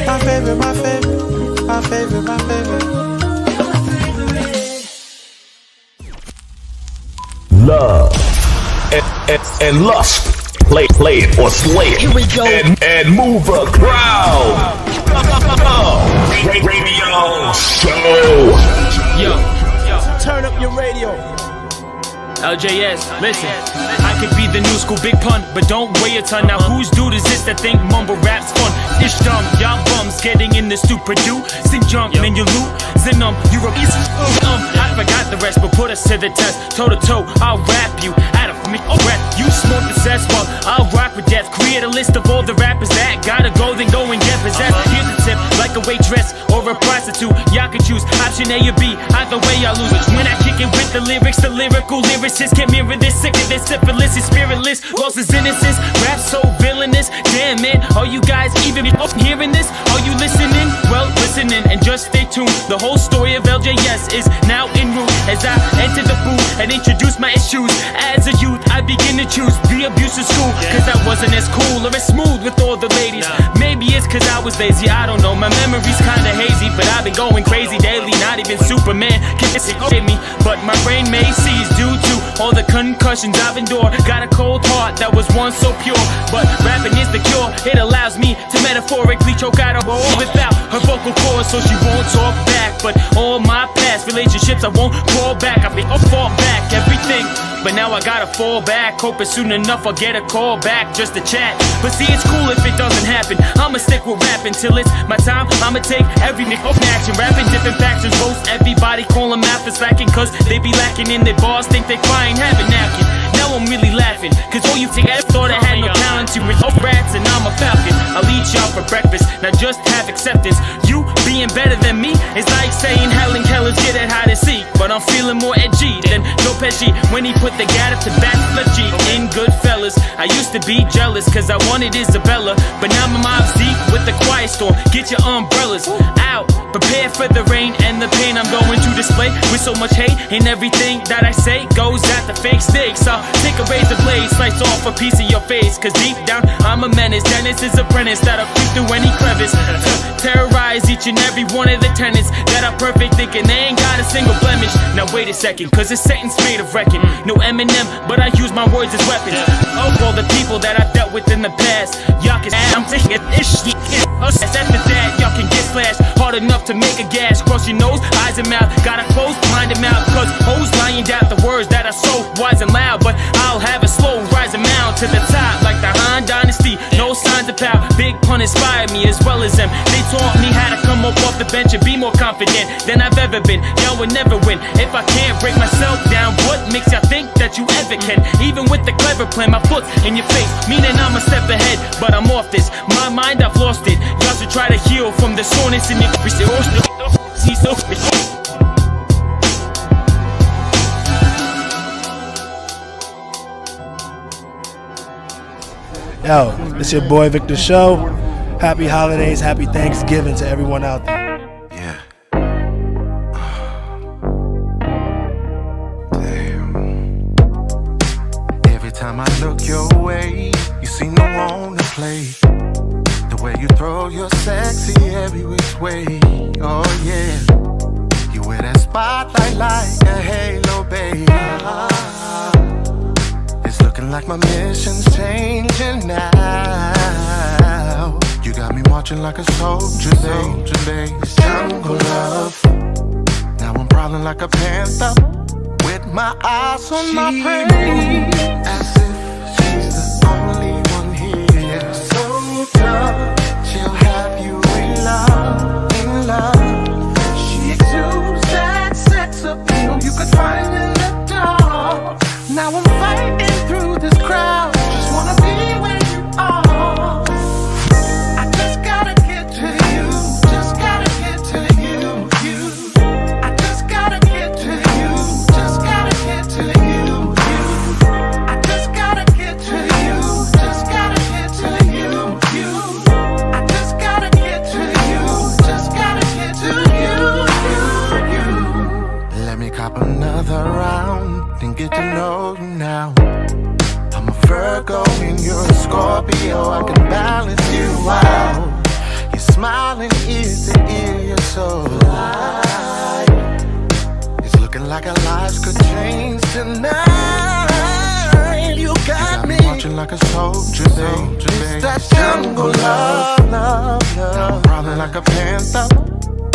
My favorite, my favorite, my favorite, my favorite.
Love and lust. Play it or slay it.
Here we go.
And move the crowd. Radio show.
Yo, turn up your radio. LJS, listen. I could be the new school big pun, but don't weigh a ton. Now whose dude is this that think mumble rap's fun? It's dumb, y'all bums getting in the stupid do. Sing jump, then you loot. Zenum, you're a piece I forgot the rest, but put us to the test. Toe to toe, I'll rap you out of me breath. You smoke the cess, well, I'll rock with death. Create a list of all the rappers that gotta go, then go and get possessed. Here's the tip, like a waitress or a prostitute. Y'all can choose option A or B, either way y'all lose. When I kick it with the lyrics, the lyrical lyricist can't mirror this, sick of this, syphilis is spiritless, lost his innocence, rap so villainous. Damn man, are you guys even hearing this? Are you listening? Well, listening and just stay tuned. The whole story of LJS is now en route as I enter the booth and introduce my issues. As a youth, I begin to choose the abusive school, cause I wasn't as cool or as smooth with all the ladies. Maybe it's cause I was lazy, I don't know, my memory's kinda hazy, but I've been going crazy daily, not even Superman can hit me. But my brain may seize due to all the concussions I've endured. Got a cold heart that was once so pure, but rapping is the cure. It allows me to metaphorically choke out a bowl without her vocal cords, so she won't talk back. But all my past relationships, I won't crawl back. I think I'll fall back, everything. But now I gotta fall back. Hoping soon enough I'll get a call back just to chat. But see, it's cool if it doesn't happen. I'ma stick with rapping till it's my time. I'ma take every nick of action. Rapping different factions, roast everybody, call them out for slacking. Cause they be lacking in their bars, think they crying, having napkin. Now I'm really laughing, cause all you think I thought I had no talent to with rats, and I'm a falcon. I'll eat y'all for breakfast, now just have acceptance. You being better than me is like saying Helen Keller's get at hide and seek. But I'm feeling more edgy than Joe Pesci when he put the gat up to bat for G in Goodfellas. I used to be jealous cause I wanted Isabella, but now my mom's deep with the quiet storm. Get your umbrellas out, prepare for the rain and the pain I'm going to display. With so much hate and everything that I say goes at the fake stakes. I'll take a razor blade, slice off a piece of your face, cause deep down I'm a menace. Dennis's apprentice that'll creep through any crevice, terrorize each and every one of the tenants that are perfect, thinking they ain't got a single blemish. Now wait a second, cause it's sentence made of reckon. No Eminem, but I use my words as weapons. Of all the people that I've dealt with in the past, y'all can I'm thinking this shit. After that, y'all can get slashed hard enough to make a gash. Cross your nose, eyes and mouth, gotta close, mind and mouth. Cause hoes lying down the words that are so wise and loud. But I'll have a slow rising mound to the top like the Han Dynasty. No signs of power, Big Pun inspired me as well as them. They taught me how to come up off the bench and be more confident than I've ever been. Y'all would never win if I can't break myself down. What makes y'all think that you ever can? Even with the clever plan, my foot's in your face, meaning I'm a step ahead, but I'm off this. My mind, I've lost it. Y'all should try to heal from the soreness in your
Yo, it's your boy Victor Show. Happy holidays, happy Thanksgiving to everyone out there.
Every time I look your way, you seem to want to play. The way you throw your sexy every which way. Oh yeah, you wear that spotlight like a halo, baby. It's looking like my mission's changing now. You got me marching like a soldier, baby. It's jungle love. Now I'm prowling like a panther with my eyes on my prey. As if she's the only one here. So tough, she'll have you in love, in love. She exudes that sex appeal you could find in the dark. Now I'm fighting through this crowd, just wanna be where you are. I just gotta get to you, just gotta get to you, you. I just gotta get to you, just gotta get to you, you. I just gotta get to you, just gotta get to you, you. I just gotta get to you, just gotta get to you, you. Let me cop another round and get to know you now. I'm a Virgo and you're a Scorpio, I can balance you out. You're smiling ear to ear, you're so alive. It's looking like our lives could change tonight. You got me marching like a soldier, baby. It's that jungle love. Now I'm prowling like a panther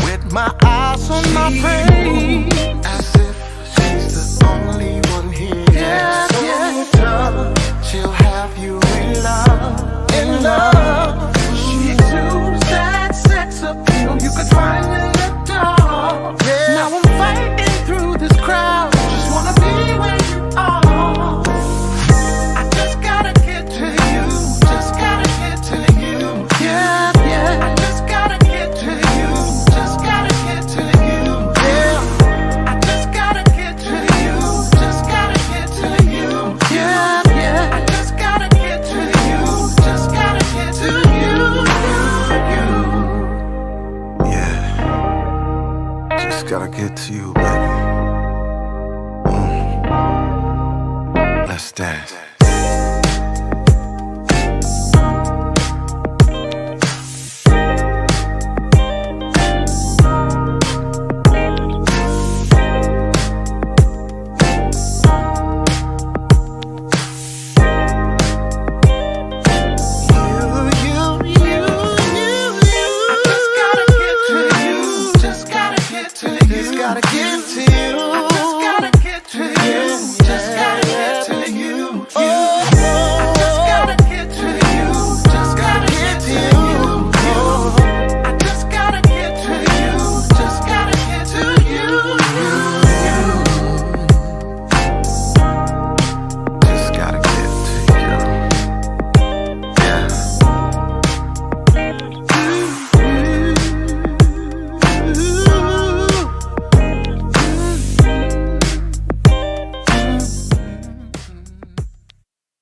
with my eyes on my prey. As if she's the only one here. Yeah, so tough, she'll have you in love, in love. She exudes that sex appeal you could find in the dark. Yeah. Now I'm fighting through this crowd, just wanna be where you are. I just gotta get to you, just gotta get to you. Yeah, yeah. I just gotta get to you, just gotta get to you. Yeah. I just gotta get to you, just gotta get to you. Yeah, yeah. I just gotta get to you, just gotta get to you, you. Yeah. Just gotta get to you, baby. Let's dance. gotta get to you. Just gotta get to you. Just gotta get to you. Just gotta get to you. Just gotta get to you. I just gotta get to you. Just gotta get to you. Just gotta get to you. Yeah.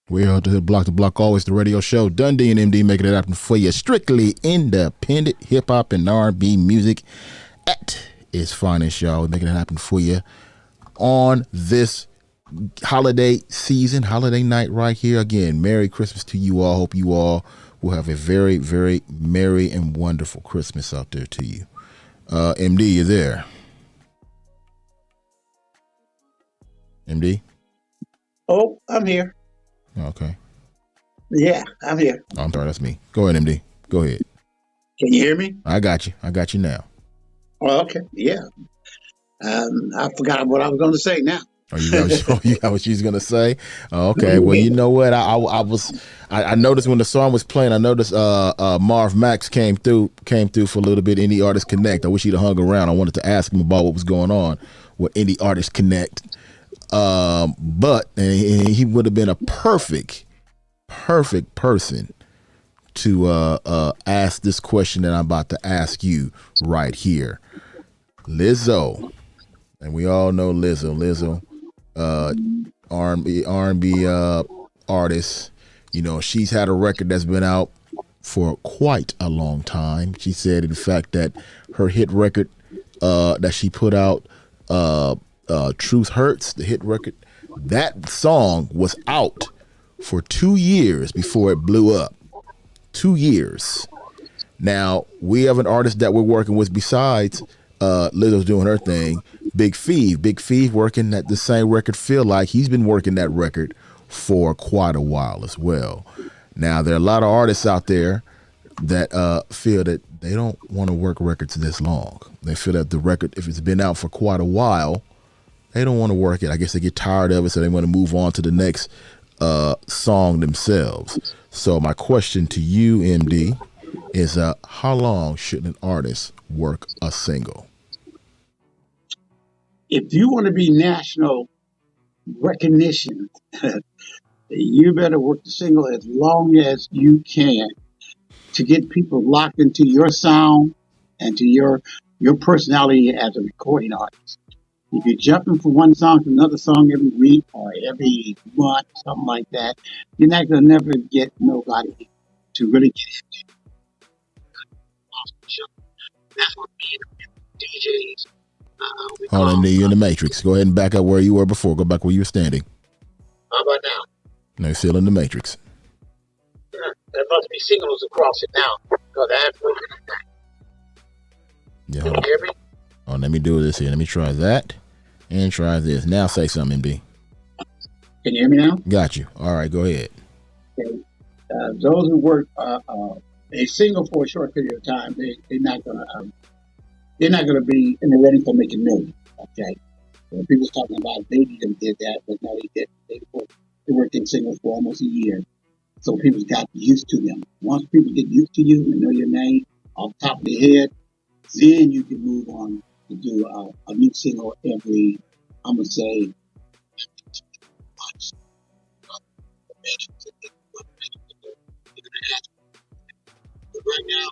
We're out to block to block, always the radio show. Dundee and MD making it happen for you. Strictly independent hip hop and R&B music at its finest, y'all. We're making it happen for you on this holiday season, holiday night right here. Again, Merry Christmas to you all. Hope you all will have a very, very merry and wonderful Christmas out there to you. MD, you there? MD?
Oh, I'm here.
Okay.
Yeah, I'm here.
Oh, I'm sorry, that's me. Go ahead, MD. Go ahead.
Can you hear me?
I got you. I got you now.
Oh, okay. Yeah. I forgot what I was going to say now.
Oh, you got what she's gonna say? Okay. Well, you know what? I noticed when the song was playing. I noticed Marv Max came through for a little bit. Indie Artist Connect. I wish he'd have hung around. I wanted to ask him about what was going on with Indie Artist Connect. But he would have been a perfect person to ask this question that I'm about to ask you right here. Lizzo, and we all know Lizzo, R&B artist. You know, she's had a record that's been out for quite a long time. She said, in fact, that her hit record that she put out, Truth Hurts, the hit record, that song was out for 2 years before it blew up. 2 years. Now, we have an artist that we're working with besides Lizzo's doing her thing, Big Feeve working at the same record. Feel like he's been working that record for quite a while as well. Now, there are a lot of artists out there that feel that they don't want to work records this long. They feel that the record, if it's been out for quite a while, they don't want to work it. I guess they get tired of it, so they want to move on to the next song themselves. So my question to you, MD, is how long should an artist work a single?
If you want to be national recognition, you better work the single as long as you can to get people locked into your sound and to your personality as a recording artist. If you're jumping from one song to another song every week or every month, something like that, you're not going to never get nobody to really get into the show. That's what me and DJs.
Hold on, you're in the Matrix. Go ahead and back up where you were before. Go back where you were standing.
How about now?
No, you're still in the Matrix.
There must be signals across it now. Because I have broken it down.
Yeah,
Can
hold
you hear me?
on. Let me do this here. Let me try that and try this. Now say something, MD.
Can you hear me now?
Got you. All right, go ahead.
Okay. Those who work a single for a short period of time, they're not gonna be in the running for making millions. Okay. When people's talking about Baby them did that, but no, they worked in singles for almost a year. So people got used to them. Once people get used to you and know your name off the top of their head, then you can move on to do a new single every, I'm gonna say, months. But right now,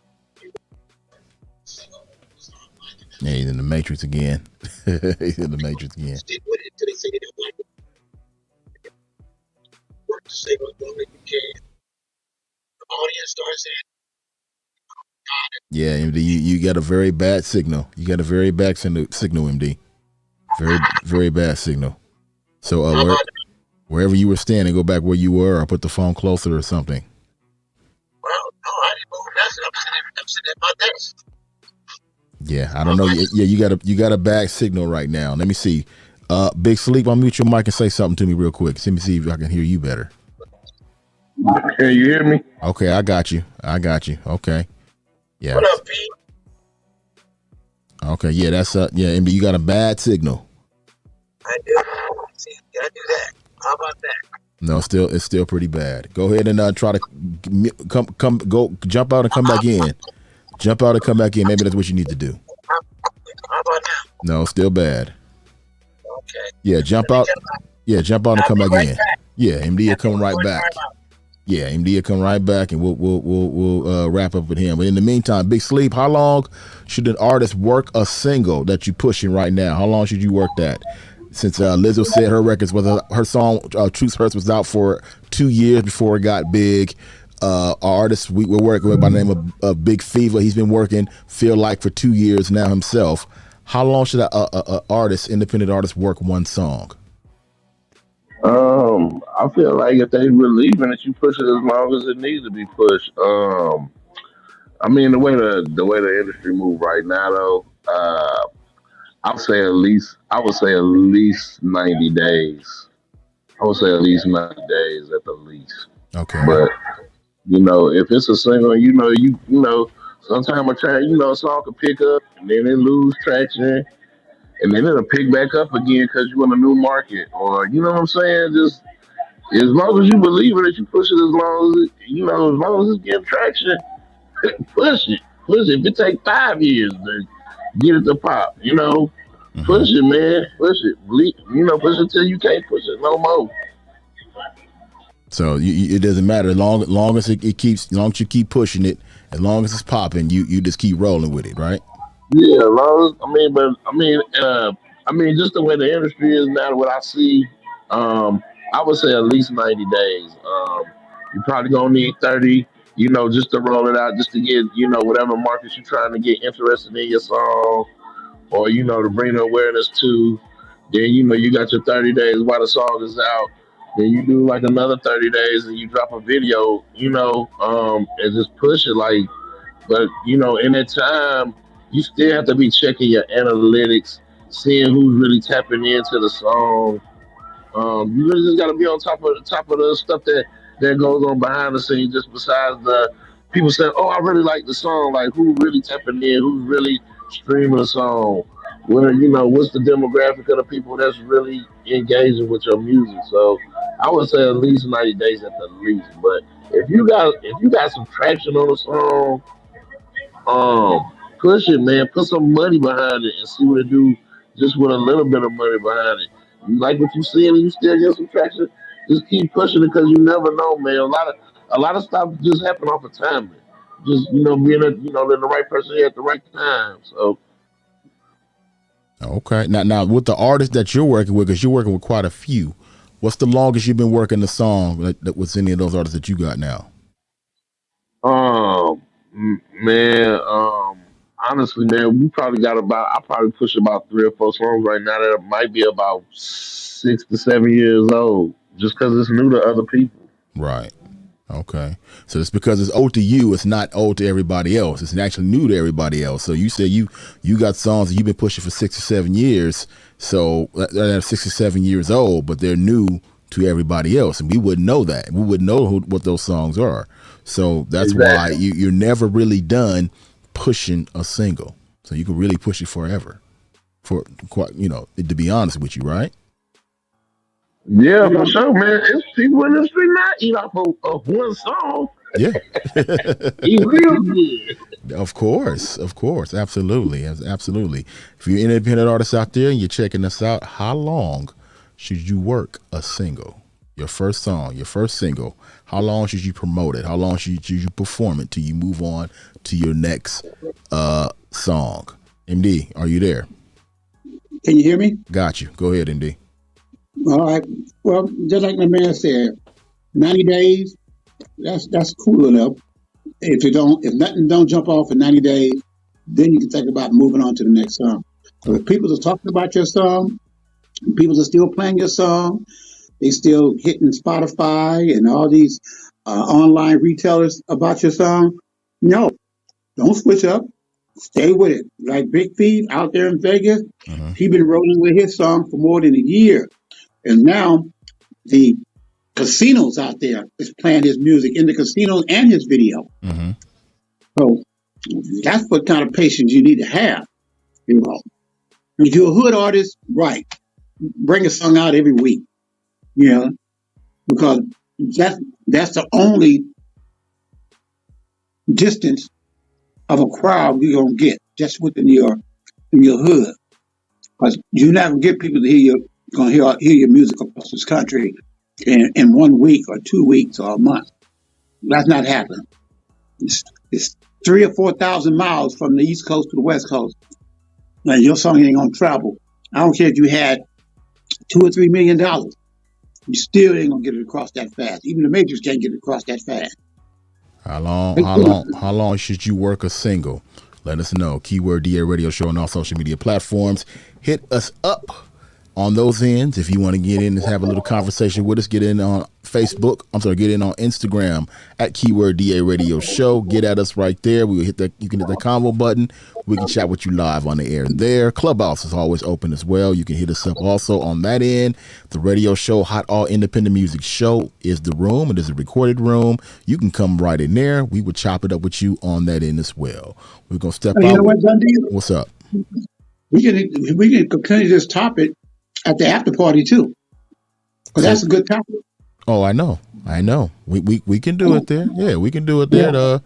Yeah, he's in the Matrix again. He's in the Matrix again.
stick with it until they say they don't like it. Work the single as long as you can. The audience starts saying,
Yeah, MD, you got a very bad signal. You got a very bad signal, MD. Very, very bad signal. So wherever you were standing, go back where you were or put the phone closer or something.
well, no, I didn't move nothing. I'm sitting at my desk.
Yeah, I don't know. Yeah, you got a bad signal right now. Let me see. Big Sleep, I'll mute your mic and say something to me real quick. Let me see if I can hear you better.
Can you hear me?
Okay, I got you. Okay. Yeah.
What up, Pete?
Okay, yeah, that's MD. You got a bad signal.
I do. See, I do that. How about that?
No, it's still pretty bad. Go ahead and try to go jump out and come back in. Jump out and come back in. Maybe that's what you need to do.
How about now?
No, still bad.
Okay.
Yeah, jump out. Yeah, jump out and come back in. Yeah, MD will come right back. Yeah, MD will come right back, and we'll wrap up with him. But in the meantime, Big Sleep, how long should an artist work a single that you're pushing right now? How long should you work that? Since Lizzo said her song Truth Hurts was out for 2 years before it got big. Our artist we're working with by the name of Big Fever, he's been working Feel Like for 2 years now himself. How long should a independent artist work one song?
I feel like if they believe in it, you push it as long as it needs to be pushed. I mean, the way the industry move right now, though, I would say at least 90 days. I would say at least 90 days at the least.
Okay.
But if it's a single, you know, sometime a song could pick up and then it lose traction, and then it'll pick back up again because you're in a new market, or you know what I'm saying. Just as long as you believe in it, you push it as long as it's getting traction. Push it. If it take 5 years to get it to pop, push it, man. Push it. Push it till you can't push it no more.
So it doesn't matter. Long as it keeps, as long as you keep pushing it, as long as it's popping, you just keep rolling with it, right?
Yeah, long as, just the way the industry is now, what I see, I would say at least 90 days. You're probably gonna need 30, just to roll it out, just to get, whatever markets you're trying to get interested in your song, or to bring the awareness to. Then you got your 30 days while the song is out. Then you do like another 30 days and you drop a video, and just push it like. But in that time, you still have to be checking your analytics, seeing who's really tapping into the song. You really just got to be on top of the stuff that goes on behind the scenes. Just besides the people saying, "Oh, I really like the song." Like who really tapping in? Who's really streaming the song? What's the demographic of the people that's really engaging with your music? So I would say at least 90 days at the least. But if you got some traction on the song, push it, man. Put some money behind it and see what it do. Just with a little bit of money behind it. You like what you see and you still get some traction. Just keep pushing it because you never know, man. A lot of stuff just happen off of timing. Just being the right person here at the right time. So.
Okay. Now with the artists that you're working with, because you're working with quite a few, what's the longest you've been working the song that with any of those artists that you got now?
Man, honestly, man, I probably push about 3 or 4 songs right now that might be about 6 to 7 years old, just because it's new to other people.
Right. Okay. So it's because it's old to you, it's not old to everybody else. It's actually new to everybody else. So you say you got songs that you've been pushing for 6 or 7 years. So they're 6 or 7 years old, but they're new to everybody else, and we wouldn't know that. We wouldn't know what those songs are. So that's why you're never really done pushing a single. So you can really push it forever. For quite, to be honest with you, right?
Yeah, for sure, man. It's people in the street not eat off of one song.
Yeah.
Eat real good.
Of course. Absolutely. If you're an independent artist out there and you're checking us out, how long should you work a single? Your first song, your first single. How long should you promote it? How long should you perform it till you move on to your next song? MD, are you there?
Can you hear me?
Got you. Go ahead, MD.
All right. Well, just like my man said, 90 days, that's cool enough. If nothing don't jump off in 90 days, then you can think about moving on to the next song. So if people are talking about your song, people are still playing your song, they still hitting Spotify and all these online retailers about your song, no, don't switch up. Stay with it. Like Big Thief out there in Vegas, he been rolling with his song for more than a year. And now the casinos out there is playing his music in the casinos and his video. So that's what kind of patience you need to have. You know, if you're a hood artist, right, bring a song out every week. You know, because that's the only distance of a crowd you're gonna get just within your hood. Because you're not gonna get people to hear your music across this country in 1 week or 2 weeks or a month. That's not happening. It's 3,000 or 4,000 miles from the East Coast to the West Coast, and your song ain't gonna travel. I don't care if you had $2 or $3 million, you still ain't gonna get it across that fast. Even the majors can't get it across that fast.
How long should you work a single? Let us know. Keyword DA Radio Show on all social media platforms. Hit us up on those ends if you want to get in and have a little conversation with us. Get in on Facebook. Get in on Instagram at Keyword DA Radio Show. Get at us right there. We will hit that. You can hit the convo button. We can chat with you live on the air there. Clubhouse is always open as well. You can hit us up also on that end. The radio show, Hot All Independent Music Show, is the room. It is a recorded room. You can come right in there. We will chop it up with you on that end as well. We're gonna step out.
You know what, Dundee?
What's up?
We can continue this topic at the after party too, because that's a good topic.
Oh, I know. We can do it there. Yeah, we can do it there.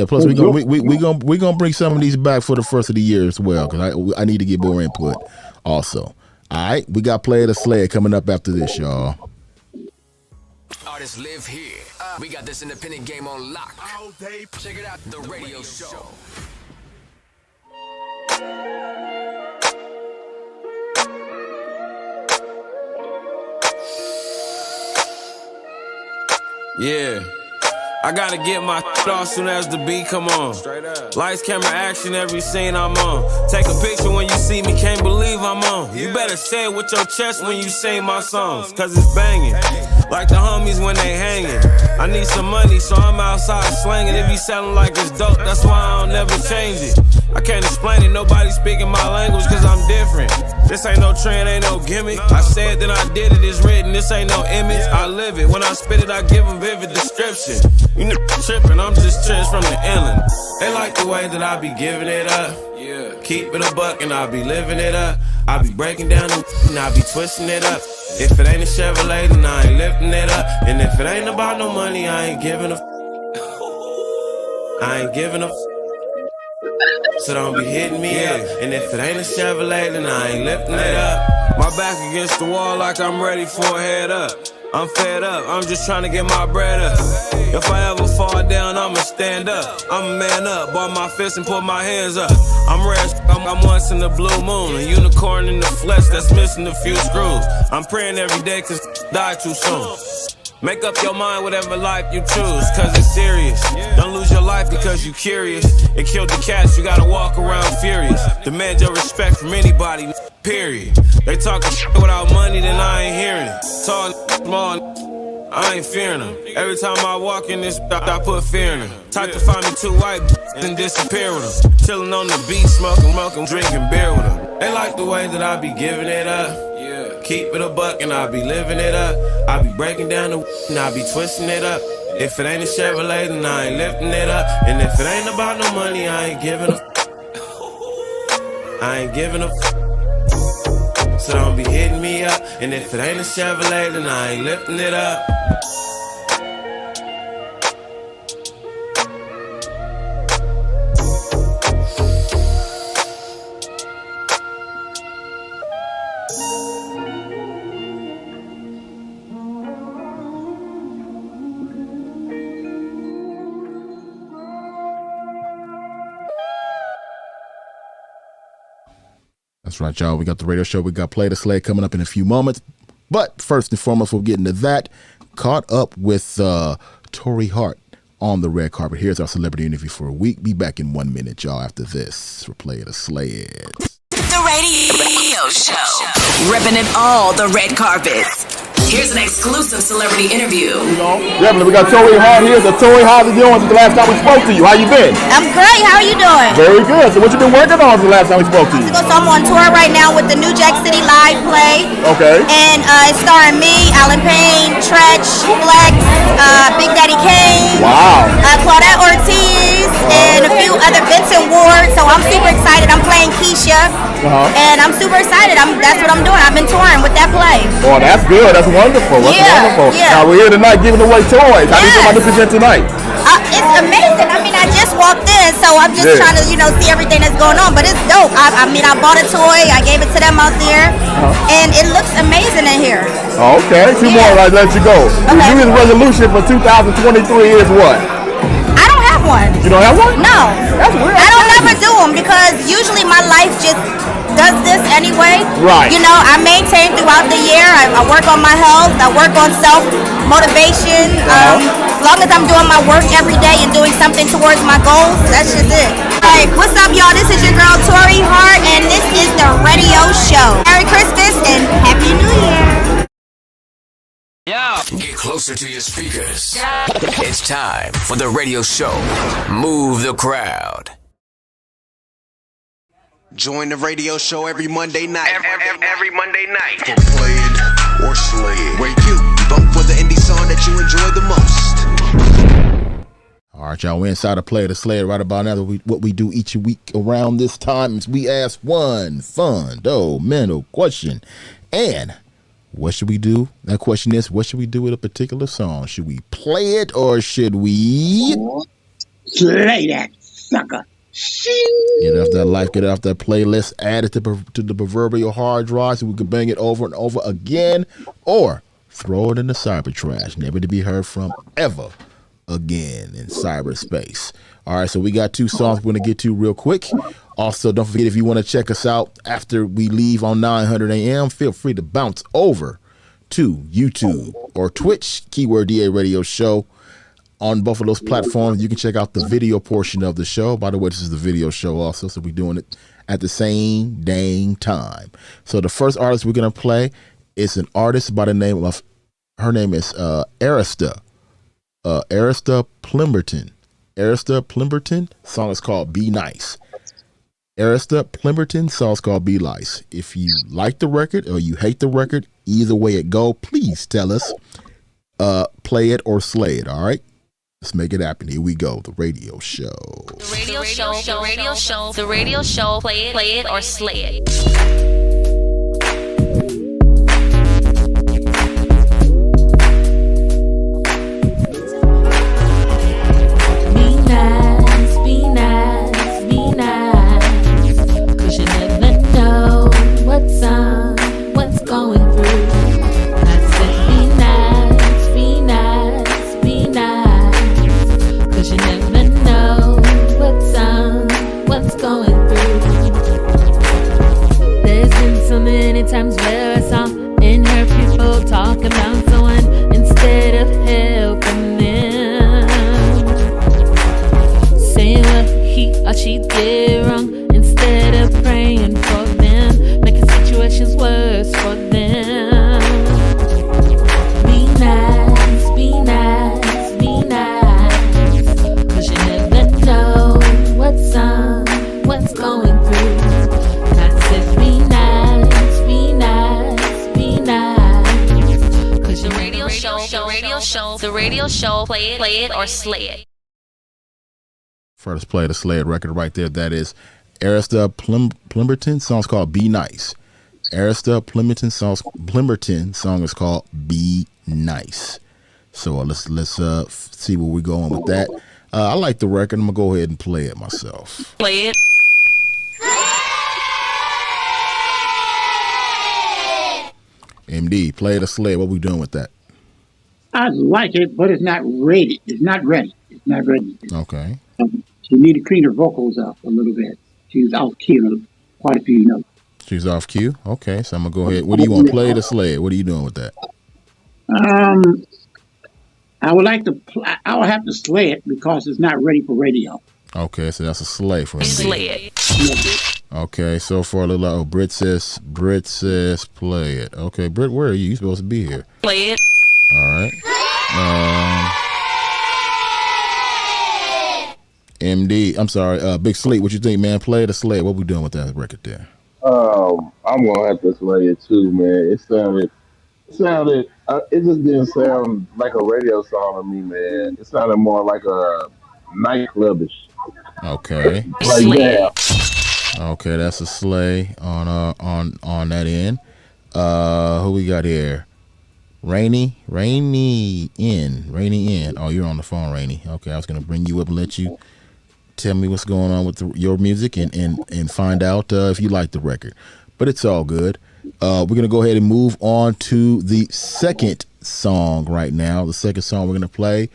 Plus we gonna bring some of these back for the first of the year as well, because I need to get more input also. All right, we got Play the Slay coming up after this, y'all.
Artists live here. We got this independent game on lock. Check it out, the radio show.
Yeah, I gotta get my off soon as the beat come on. Lights, camera, action, every scene I'm on. Take a picture when you see me, can't believe I'm on. You better say it with your chest when you sing my songs, cause it's banging, like the homies when they hanging. I need some money, so I'm outside slanging. It be selling like it's dope, that's why I don't never change it. I can't explain it, nobody speaking my language, cause I'm different. This ain't no trend, ain't no gimmick. I said that I did it, it's written, this ain't no image. I live it, when I spit it, I give them vivid description. You know, tripping, I'm just trips from the inland. They like the way that I be giving it up. Yeah. Keep it a buck and I be living it up. I be breaking down and I be twisting it up. If it ain't a Chevrolet, then I ain't lifting it up. And if it ain't about no money, I ain't giving a I ain't giving a so don't be hitting me up. And if it ain't a Chevrolet, then I ain't lifting it up. My back against the wall like I'm ready for a head up. I'm fed up, I'm just trying to get my bread up. If I ever fall down, I'ma stand up. I'm a man up, ball my fist and put my hands up. I'm rare, I'm once in the blue moon. A unicorn in the flesh that's missing a few screws. I'm praying every day cause die too soon. Make up your mind whatever life you choose, cause it's serious. Don't lose your life because you curious. It killed the cats, you gotta walk around furious. Demand your respect from anybody, period. They talking shit without money, then I ain't hearing it. Tall, small, I ain't fearing them. Every time I walk in this, I put fear in them. Type to find me 2 white and disappear with them. Chillin' on the beach, smoking, drinking beer with them. They like the way that I be giving it up. Keep it a buck and I be living it up. I be breaking down the and I be twisting it up. If it ain't a Chevrolet, then I ain't lifting it up. And if it ain't about no money, I ain't giving a I ain't giving a so don't be hitting me up. And if it ain't a Chevrolet, then I ain't lifting it up.
That's right, y'all. We got the radio show. We got Play the Slay coming up in a few moments. But first and foremost, we'll get into that. Caught up with Tori Hart on the red carpet. Here's our celebrity interview for a week. Be back in 1 minute, y'all, after this. For Play the Slay.
The radio show. Ripping it all the red carpets.
Here's an exclusive celebrity interview.
Definitely, we got Tori Hart here. So Tori, how's it going since the last time we spoke to you? How you been?
I'm great. How are you doing?
Very good. So what you been working on since the last time we spoke to you?
So I'm on tour right now with the New Jack City live play.
Okay.
And it's starring me, Alan Payne, Tretch, Flex, Big Daddy Kane.
Wow.
Claudette Ortiz, and a few other Vincent Ward. So I'm super excited. I'm playing Keisha. And I'm super excited. That's what I'm doing. I've been touring with that play.
Oh, that's good. That's wonderful. That's wonderful.
Yeah.
Now we're here tonight giving away toys. How do you feel about this event tonight?
It's amazing. I mean, I just walked in, so I'm just trying to, see everything that's going on. But it's dope. I mean, I bought a toy. I gave it to them out there, and it looks amazing in here.
Okay, two more. I'll let you go. Your New Year's resolution for 2023 is what?
I don't have one.
You don't have one?
No.
That's weird.
I don't ever do them because usually my life just does this anyway.
Right.
I maintain throughout the year. I work on my health. I work on self-motivation. As long as I'm doing my work every day and doing something towards my goals, that's just it. All right, what's up, y'all? This is your girl, Tori Hart, and this is the radio show. Merry Christmas and Happy New Year.
Get closer to your speakers. It's time for the radio show. Move the crowd.
Join the radio show every Monday night.
Every Monday night.
For Play It or Slay It, where you vote for the indie song that you enjoy the most.
All right, y'all. We're inside of Play It or Slay It right about now. What we do each week around this time is we ask one fundamental question. And what should we do? That question is, what should we do with a particular song? Should we play it or should we
slay that sucker?
Get off that life, get off that playlist, add it to the proverbial hard drive so we can bang it over and over again, or throw it in the cyber trash, never to be heard from ever again in cyberspace. All right, so we got two songs we're going to get to real quick. Also, don't forget, if you want to check us out after we leave on 900 AM, feel free to bounce over to YouTube or Twitch, keyword DA Radio Show. On both of those platforms, you can check out the video portion of the show. By the way, this is the video show also, so we're doing it at the same dang time. So the first artist we're going to play is an artist by the name of, her name is Arista. Arista Plimberton. Arista Plimberton. Song is called Be Nice. Arista Plimberton. Song is called Be Nice. If you like the record or you hate the record, either way it go, please tell us. Play it or slay it, all right? Let's make it happen. Here we go. The radio show.
The radio show. The radio show. The radio show. Play it or slay it.
Times where I saw and heard people talking about someone instead of helping them, saying what he or she did wrong instead of praying for them, making situations worse for them. Be nice, be nice, be nice, 'cause you never know what's going through. I said be nice.
The radio show, play it or slay it.
First Play It or Slay It record right there. That is Arista Plimberton. Song's called Be Nice. Arista Plimberton song is called Be Nice. So let's see where we're going with that. I like the record. I'm gonna go ahead and play it myself.
Play it.
MD, Play It or Slay It. What we doing with that?
I like it, but it's not ready. It's not ready.
Okay.
She need to clean her vocals up a little bit. She's off key on quite a few notes.
She's off cue? Okay, so I'm going to go ahead. What do you want, Play It or Slay It? What are you doing with that?
I would like to, I would have to slay it because it's not ready for radio.
Okay, so that's a slay for me.
Slay it.
Okay, so far a little. Oh, Britt says play it. Okay, Britt, where are you? You supposed to be here.
Play it.
All right. MD, I'm sorry. Big Sleep, what you think, man? Play it or slay it? What we doing with that record there?
I'm gonna have to slay it too, man. It just didn't sound like a radio song to me, man. It sounded more like a nightclubish.
Okay.
Like that.
Okay, that's a slay on that end. Who we got here? Rainy in. Oh, you're on the phone, Rainy. Okay, I was gonna bring you up and let you tell me what's going on with your music and find out if you like the record. But it's all good. We're gonna go ahead and move on to the second song right now. The second song we're gonna play,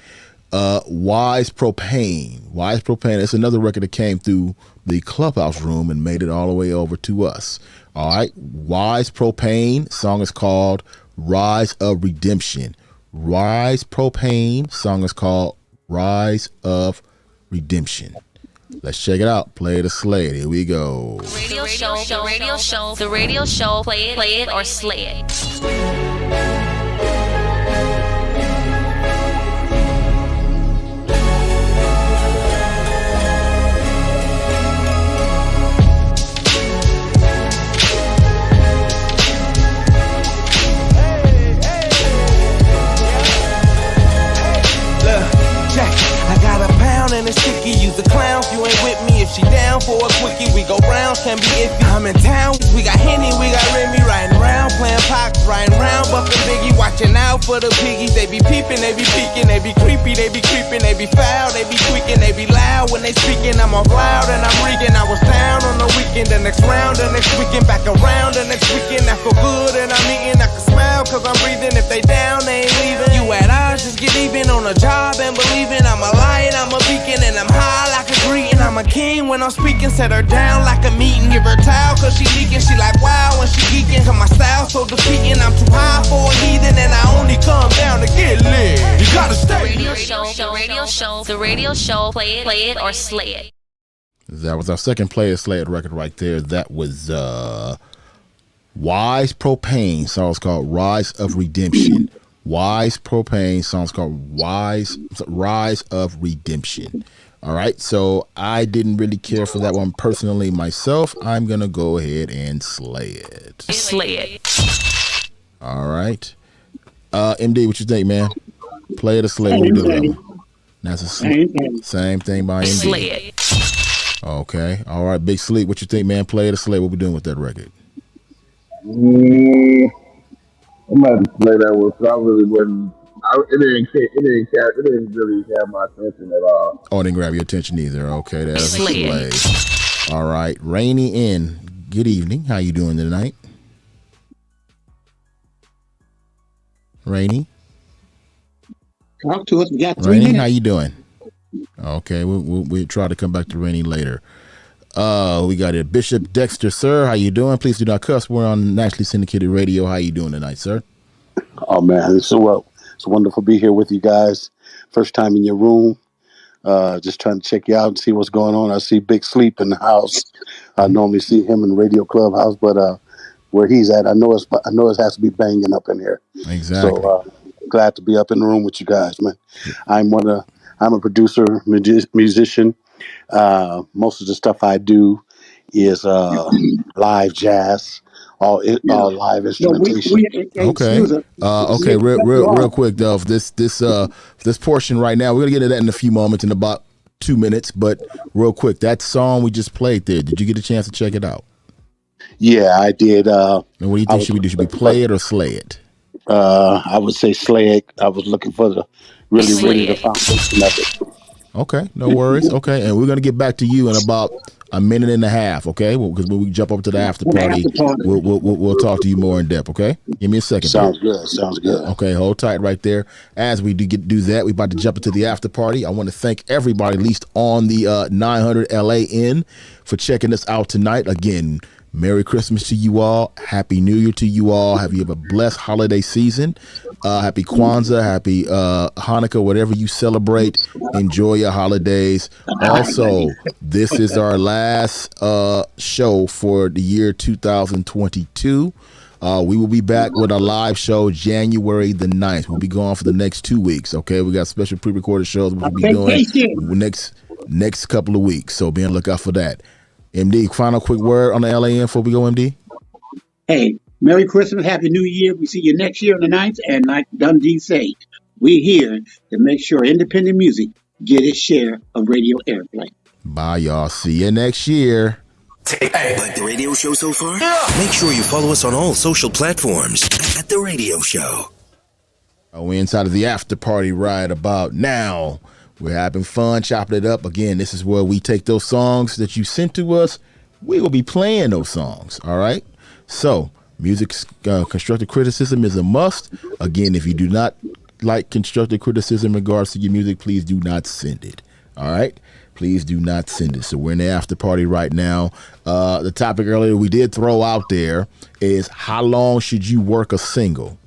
Wise Propane. Wise Propane. It's another record that came through the Clubhouse room and made it all the way over to us. All right, Wise Propane. Song is called Rise of Redemption. Rise Propane. Song is called Rise of Redemption. Let's check it out. Play it or slay it. Here we go.
The radio show, play it or slay it.
And it's sticky, use the clown if you ain't with me. If she down for a quickie, we go rounds, can be iffy. I'm in town, we got Henny, we got Remy riding round, playing Pac, riding round, bumping Biggie, watching out for the piggies. They be peeping, they be peeking, they be creepy, they be creeping, they be foul, they be tweaking, they be loud when they speaking. I'm off loud and I'm reeking. I was down on the weekend, the next round, the next weekend, back around the next weekend. I feel good and I'm eating, I can smile cause I'm breathing. If they down, they ain't leaving. You at ours, just get even on the job and believing. I'm a lion, I'm a beacon, and I'm high like a greeting. I'm a king when I'm speaking, set her down like a meeting. Give her a towel cause she leaking, she like wow when she geeking. Cause my style so defeating, I'm too high for a heathen. And I only come down to get lit. You gotta stay.
The radio show, play it or slay it.
That was our second play it slay it record right there. That was Wise Propane. Song's called Rise of Redemption. Wise Propane. Song's called Rise of Redemption. All right, so I didn't really care for that one personally myself. I'm gonna go ahead and slay it.
Slay it.
All right, MD, what you think, man? Play it or slay it? What you doing? That's a same thing by MD.
Slay it.
Okay, all right, Big Sleep, what you think, man? Play it or slay it? What we doing with that record?
I'm about to play that one, so I really wouldn't. It didn't really have my attention at all.
Oh, it didn't grab your attention either. Okay, that's a slay. All right, Rainy in. Good evening. How you doing tonight? Rainy?
Talk to us. We got 3
Rainy,
minutes.
how you doing? Okay, we'll try to come back to Rainy later. We got it. Bishop Dexter, sir. How you doing? Please do not cuss. We're on nationally syndicated radio. How you doing tonight, sir?
Oh man, it's wonderful to be here with you guys. First time in your room. Just trying to check you out and see what's going on. I see Big Sleep in the house. I normally see him in Radio Clubhouse, but where he's at, I know it has to be banging up in here.
Exactly.
So glad to be up in the room with you guys, man. I'm a producer, musician. Most of the stuff I do is live jazz, all live instrumentation.
Okay. Okay. Real quick though, this portion right now, we're gonna get into that in a few moments, in about 2 minutes. But real quick, that song we just played there, did you get a chance to check it out?
Yeah, I did.
And what do you think should we do? Should we play it or slay it?
I would say slay it. I was looking for the really the foundation of it.
Okay, no worries. Okay, and we're gonna get back to you in about a minute and a half. Okay, because when we jump over to the after party, we'll talk to you more in depth. Okay, give me a second.
Sounds good. Sounds good.
Okay, hold tight right there. As we do that, we're about to jump into the after party. I want to thank everybody, at least on the 900 LA in, for checking us out tonight. Again, Merry Christmas to you all. Happy New Year to you all. Have you have a blessed holiday season. Happy Kwanzaa, happy Hanukkah, whatever you celebrate. Enjoy your holidays. Also, this is our last show for the year 2022. We will be back with a live show January the 9th. We'll be gone for the next 2 weeks. Okay, we got special pre-recorded shows we'll be doing next couple of weeks. So be on the lookout for that. MD, final quick word on the LAN before we go, MD.
Hey, Merry Christmas, Happy New Year. We see you next year on the 9th. And like Dundee say, we're here to make sure independent music get its share of radio airplay.
Bye, y'all. See you next year.
Like the radio show so far? Make sure you follow us on all social platforms at The Radio Show.
We're inside of the after party right about now. We're having fun, chopping it up. Again, this is where we take those songs that you sent to us. We will be playing those songs, all right? So, music's constructive criticism is a must. Again, if you do not like constructive criticism in regards to your music, please do not send it, all right? Please do not send it. So we're in the after party right now. The topic earlier we did throw out there is how long should you work a single?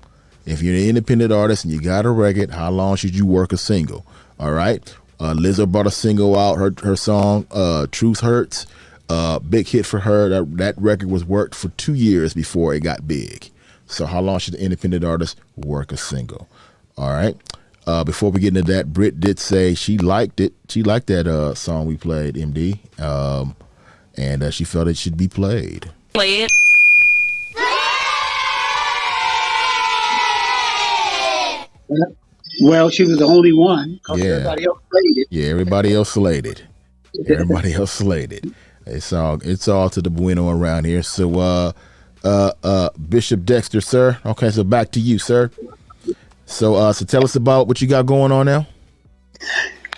If you're an independent artist and you got a record, how long should you work a single? All right. Lizzo brought a single out, her song, Truth Hurts. Big hit for her. That record was worked for 2 years before it got big. So how long should the independent artist work a single? All right. Before we get into that, Britt did say she liked it. She liked that song we played, MD. And she felt it should be played.
Play it.
Well, she was the only one. Everybody else played it.
Yeah, everybody else slayed it. Everybody else slayed it. It's all to the bueno around here. So Bishop Dexter, sir. Okay, so back to you, sir. So tell us about what you got going on now.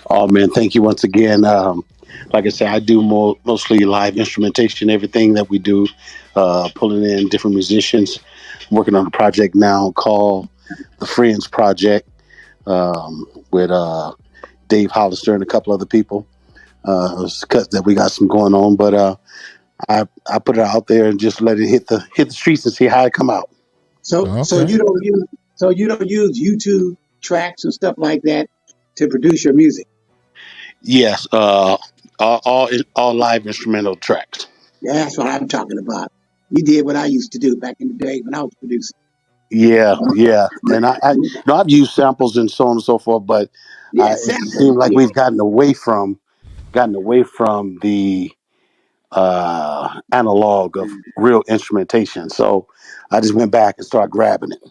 Oh man, thank you once again. Like I said, I do mostly live instrumentation, everything that we do, pulling in different musicians. I'm working on a project now called the Friends Project with Dave Hollister and a couple other people. That we got some going on, but I put it out there and just let it hit the streets and see how it come out.
So you don't use YouTube tracks and stuff like that to produce your music?
Yes, all live instrumental tracks.
Yeah, that's what I'm talking about. You did what I used to do back in the day when I was producing.
Yeah, and I've used samples and so on and so forth, but it seems like we've gotten away from the analog of real instrumentation. So I just went back and started grabbing it.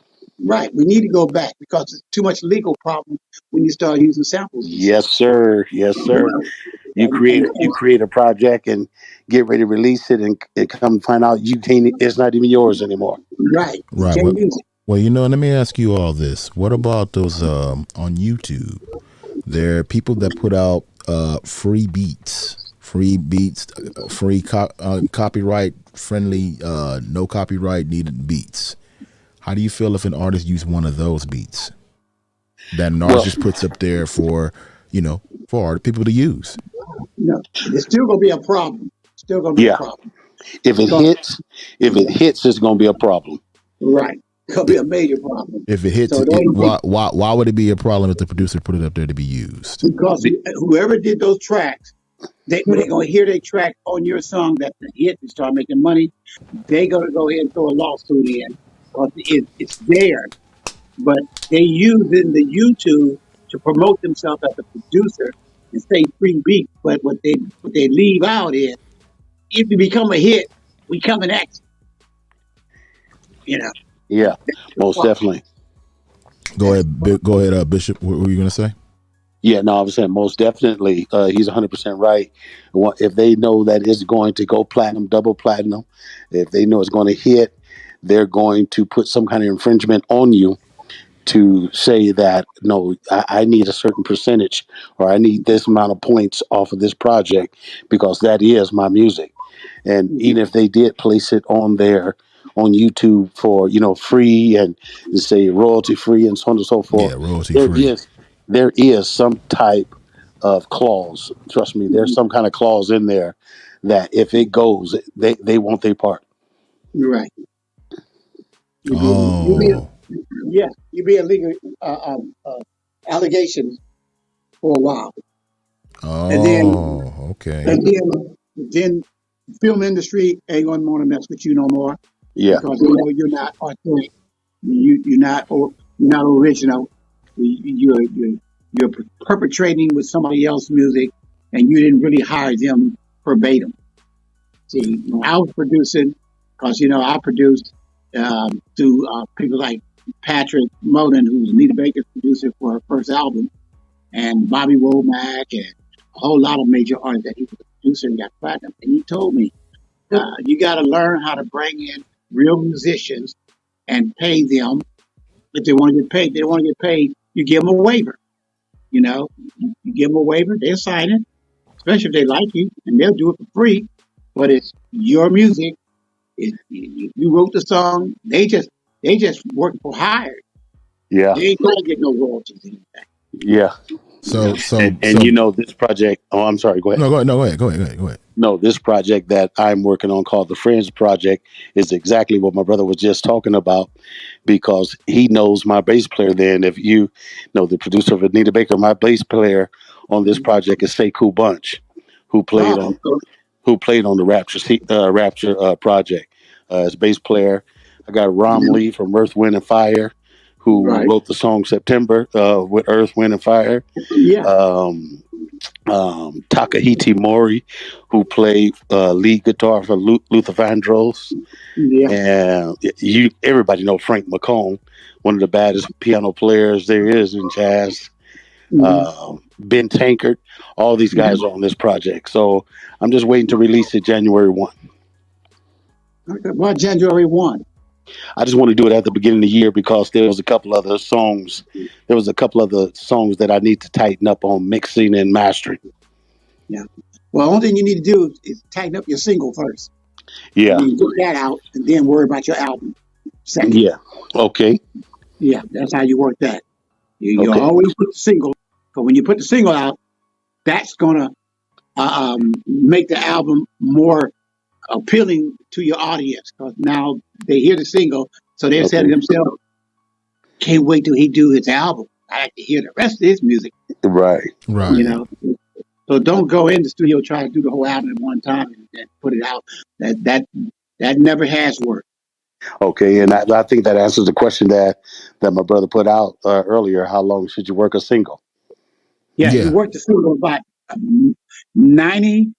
Right, we need to go back because it's too much legal problem when you start using samples.
Yes, sir. Yes, sir. You create a project and get ready to release it, and come find out it's not even yours anymore.
Right.
Well, let me ask you all this. What about those on YouTube? There are people that put out free beats, copyright friendly, no copyright needed beats. How do you feel if an artist used one of those beats that an artist just puts up there for people to use?
It's still going to be a problem. A problem.
If it hits, it's going to be a problem.
Right. It's going to be a major problem.
If it hits, why would it be a problem if the producer put it up there to be used?
Because whoever did those tracks, when they're going to hear their track on your song that's a hit and start making money, they're going to go ahead and throw a lawsuit in. It's there, but they using the YouTube to promote themselves as a producer and say free beat. But what they leave out is, if you become a hit, we come and act.
Yeah, most definitely.
Go ahead, Bishop. What were you going to say?
Yeah, no, I was saying most definitely. He's 100% right. If they know that it's going to go platinum, double platinum, if they know it's going to hit, they're going to put some kind of infringement on you to say that, no, I need a certain percentage, or I need this amount of points off of this project because that is my music. And even if they did place it on YouTube for, free and say royalty free and so on and so forth, there is some type of clause. Trust me, there's some kind of clause in there that if it goes, they want their part.
You're right. You be
Oh,
yeah, you be a legal allegations for a while, and then
okay.
and then film industry ain't gonna want to mess with you no more
Yeah.
because they know you're not authentic. You're not original. You're perpetrating with somebody else's music, and you didn't really hire them verbatim. See, when I was producing, because I produced through people like Patrick Moden, who was Anita Baker's producer for her first album, and Bobby Womack, and a whole lot of major artists that he was a producer and got platinum. And he told me, you got to learn how to bring in real musicians and pay them if they want to get paid. They don't want to get paid. You give them a waiver. You give them a waiver, they'll sign it, especially if they like you, and they'll do it for free. But it's your music. You wrote the song. They just work for hire.
Yeah.
They ain't gonna get no royalties anything.
Yeah.
So
This project. Oh, I'm sorry. Go ahead.
No, go ahead. No, go ahead. Go ahead.
No, this project that I'm working on called the Friends Project is exactly what my brother was just talking about because he knows my bass player. Then, if you know the producer of Anita Baker, my bass player on this project is Sekou Bunch, who played on the Rapture project as bass player. I got Rom Lee from Earth, Wind and Fire, who wrote the song September with Earth, Wind and Fire.
Yeah.
Takahiti Mori, who played lead guitar for Luther Vandross.
Yeah.
And everybody know Frank McComb, one of the baddest piano players there is in jazz. Ben Tankard, all these guys are on this project. So I'm just waiting to release it January 1.
Well, January 1.
I just want to do it at the beginning of the year because there was a couple other songs. There was a couple other songs that I need to tighten up on mixing and mastering.
Yeah. Well, the only thing you need to do is tighten up your single first.
Yeah.
And get that out, and then worry about your album second.
Yeah. Okay.
Yeah, that's how you work that. You always put the single, but when you put the single out, that's gonna make the album more appealing to your audience because now they hear the single, so they're saying to themselves, "Can't wait till he do his album. I like to hear the rest of his music."
Right.
So don't go in the studio try to do the whole album at one time and put it out. That never has worked.
Okay, and I think that answers the question that my brother put out earlier. How long should you work a single?
Yeah, you work the single about 90.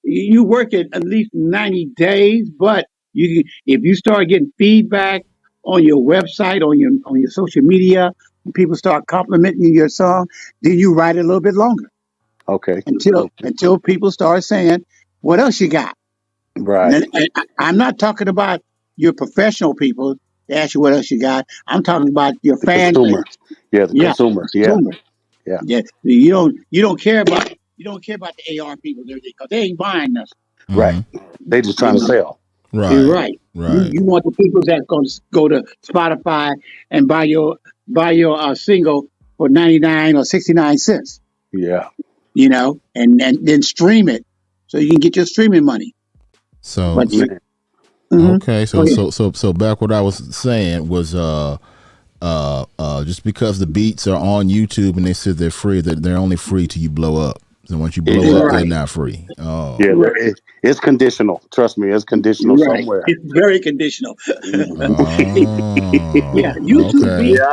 You work it at least 90 days, but if you start getting feedback on your website, on your social media, and people start complimenting your song, then you write it a little bit longer.
Okay.
Until people start saying, "What else you got?"
Right.
And I'm not talking about your professional people. They ask you what else you got. I'm talking about your fan
consumer.
base.
Yeah, the consumer. Yeah.
Yeah. You don't care about the AR people because they ain't buying nothing.
Right. They just trying to sell.
You're right. You want the people that's going to go to Spotify and buy your single for 99 or 69 cents.
Yeah.
And then stream it so you can get your streaming money.
So okay, so back what I was saying was just because the beats are on YouTube and they said they're free, that they're only free till you blow up. So once you blow up, they're not free. Oh,
yeah, it's conditional. Trust me, it's conditional somewhere.
It's very conditional.
YouTube. Okay. Yeah,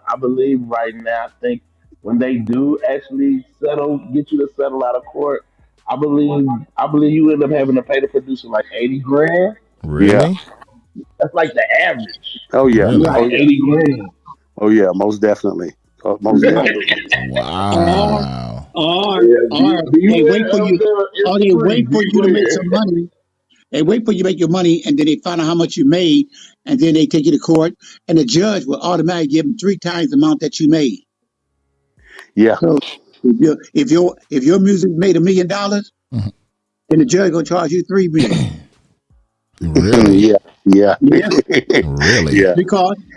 I believe right now. I think when they do actually get you to settle out of court, I believe you end up having to pay the producer like $80,000.
Really?
Yeah.
That's like the average.
Oh yeah,
really?
Like $80,000.
Oh yeah, most definitely. Most definitely.
Wow.
Or they wait for you. Or they wait for you to make some money. They wait for you to make your money, and then they find out how much you made, and then they take you to court, and the judge will automatically give them 3 times the amount that you made.
Yeah.
So if your music made $1 million, then the judge gonna charge you $3 million.
Really?
Yeah.
Really?
Yeah.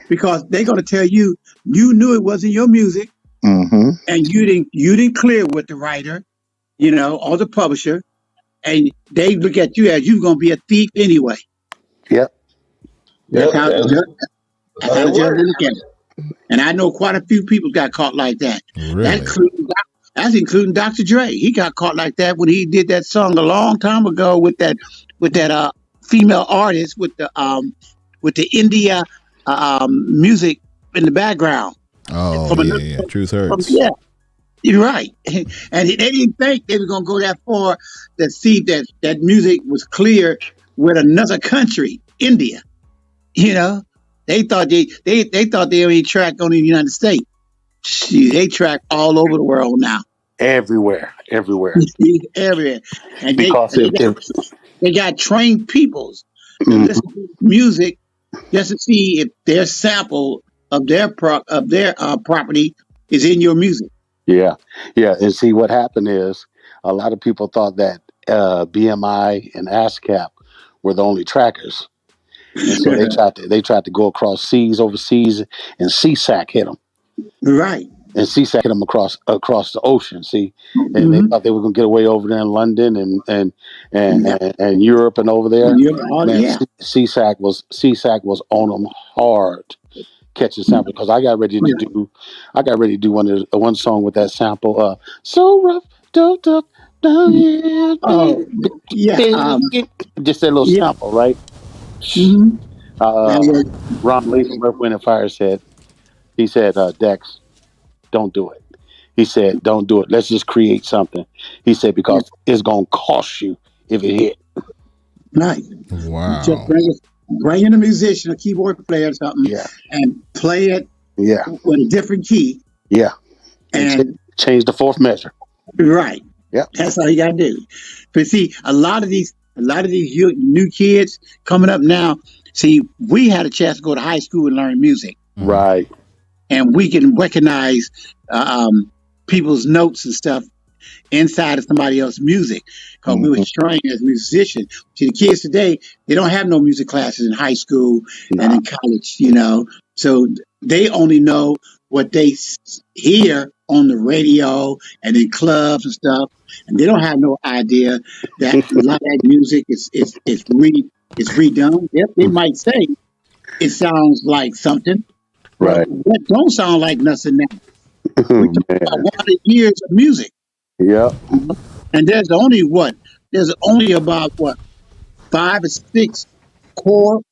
Because they're gonna tell you knew it wasn't your music, and you didn't clear with the writer, or the publisher, and they look at you as you're gonna be a thief anyway.
Yep.
That's
Yep.
how the judge, that's how
It
the judge
works.
look at it. And I know quite a few people got caught like that. That
Really?
including, that's including Dr. Dre. He got caught like that when he did that song a long time ago with that female artist with the India music in the background.
Oh
From
yeah,
another,
yeah. Truth
from,
hurts.
yeah, you're right. And they didn't think they were gonna go that far to see that that music was clear with another country, India. You know, they thought they thought they only tracked on the United States. Shoot, they track all over the world now.
Everywhere.
Everywhere. And
Because
they got trained peoples to
Mhm.
listen to music just to see if their sample of their property is in your music.
Yeah. And see what happened is a lot of people thought that BMI and ASCAP were the only trackers. And so they tried to go across seas overseas, and CSAC hit them.
Right.
And CSAC hit them across the ocean. See, and they thought they were going to get away over there in London and Europe and over there. Man,
Yeah.
CSAC was on them hard, catching sample, because I got ready to do one song with that sample. So rough, doped up, down here,
Oh, yeah.
just that little
Yeah.
sample, right?
Mhm.
Ron Lee from Earth, Wind and Fire said, Dex, don't do it. He said, don't do it. Let's just create something. He said, because it's going to cost you if it hit.
Right.
Wow.
Just bring in a musician, a keyboard player or something, and play it with a different key.
Yeah.
And
change the fourth measure.
Right.
Yeah.
That's all you got to do. But see, a lot of these new kids coming up now, see, we had a chance to go to high school and learn music.
Right.
And we can recognize people's notes and stuff inside of somebody else's music because we were trained as musicians. See, the kids today, they don't have no music classes in high school and in college, you know. So they only know what they hear on the radio and in clubs and stuff, and they don't have no idea that a lot of that music is redone. Yep, they might say it sounds like something,
right?
That don't sound like nothing now. We're talking about 100 years of music.
Yeah.
And there's only about 5 or 6 chords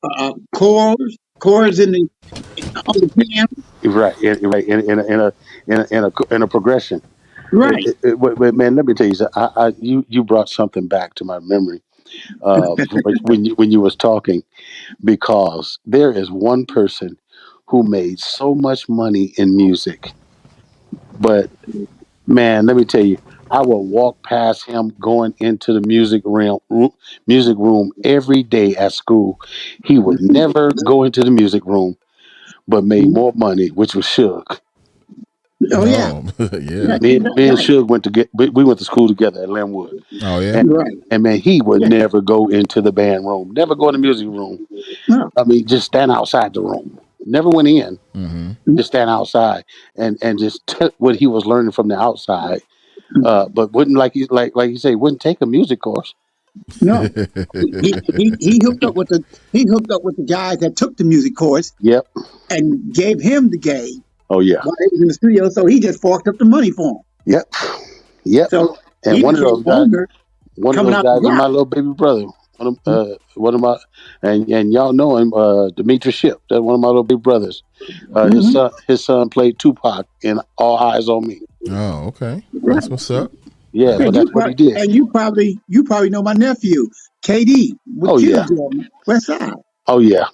in the on the piano.
Right. In a progression.
Right.
But man, let me tell you, you brought something back to my memory when you was talking, because there is one person who made so much money in music, but man, let me tell you, I will walk past him going into the music room every day at school. He would never go into the music room, but made more money, which was Suge.
Oh yeah,
yeah.
Me and Suge we went to school together at Linwood.
Oh yeah,
and man, he would never go into the band room, never go in the music room.
No.
I mean, just stand outside the room. Never went in. Just stand outside and just took what he was learning from the outside. But wouldn't like you say, wouldn't take a music course.
No, he hooked up with the guys that took the music course.
Yep,
and gave him the game.
Oh yeah,
while he was in the studio, so he just forked up the money for him.
Yep.
So
and one of those guys is my little baby brother. One of my and y'all know him, Demetrius Ship. That's one of my little big brothers. His son played Tupac in All Eyes on Me.
Oh, okay. That's what's up.
Yeah, but that's what he did.
And you probably know my nephew, KD. With West Side.
Oh yeah.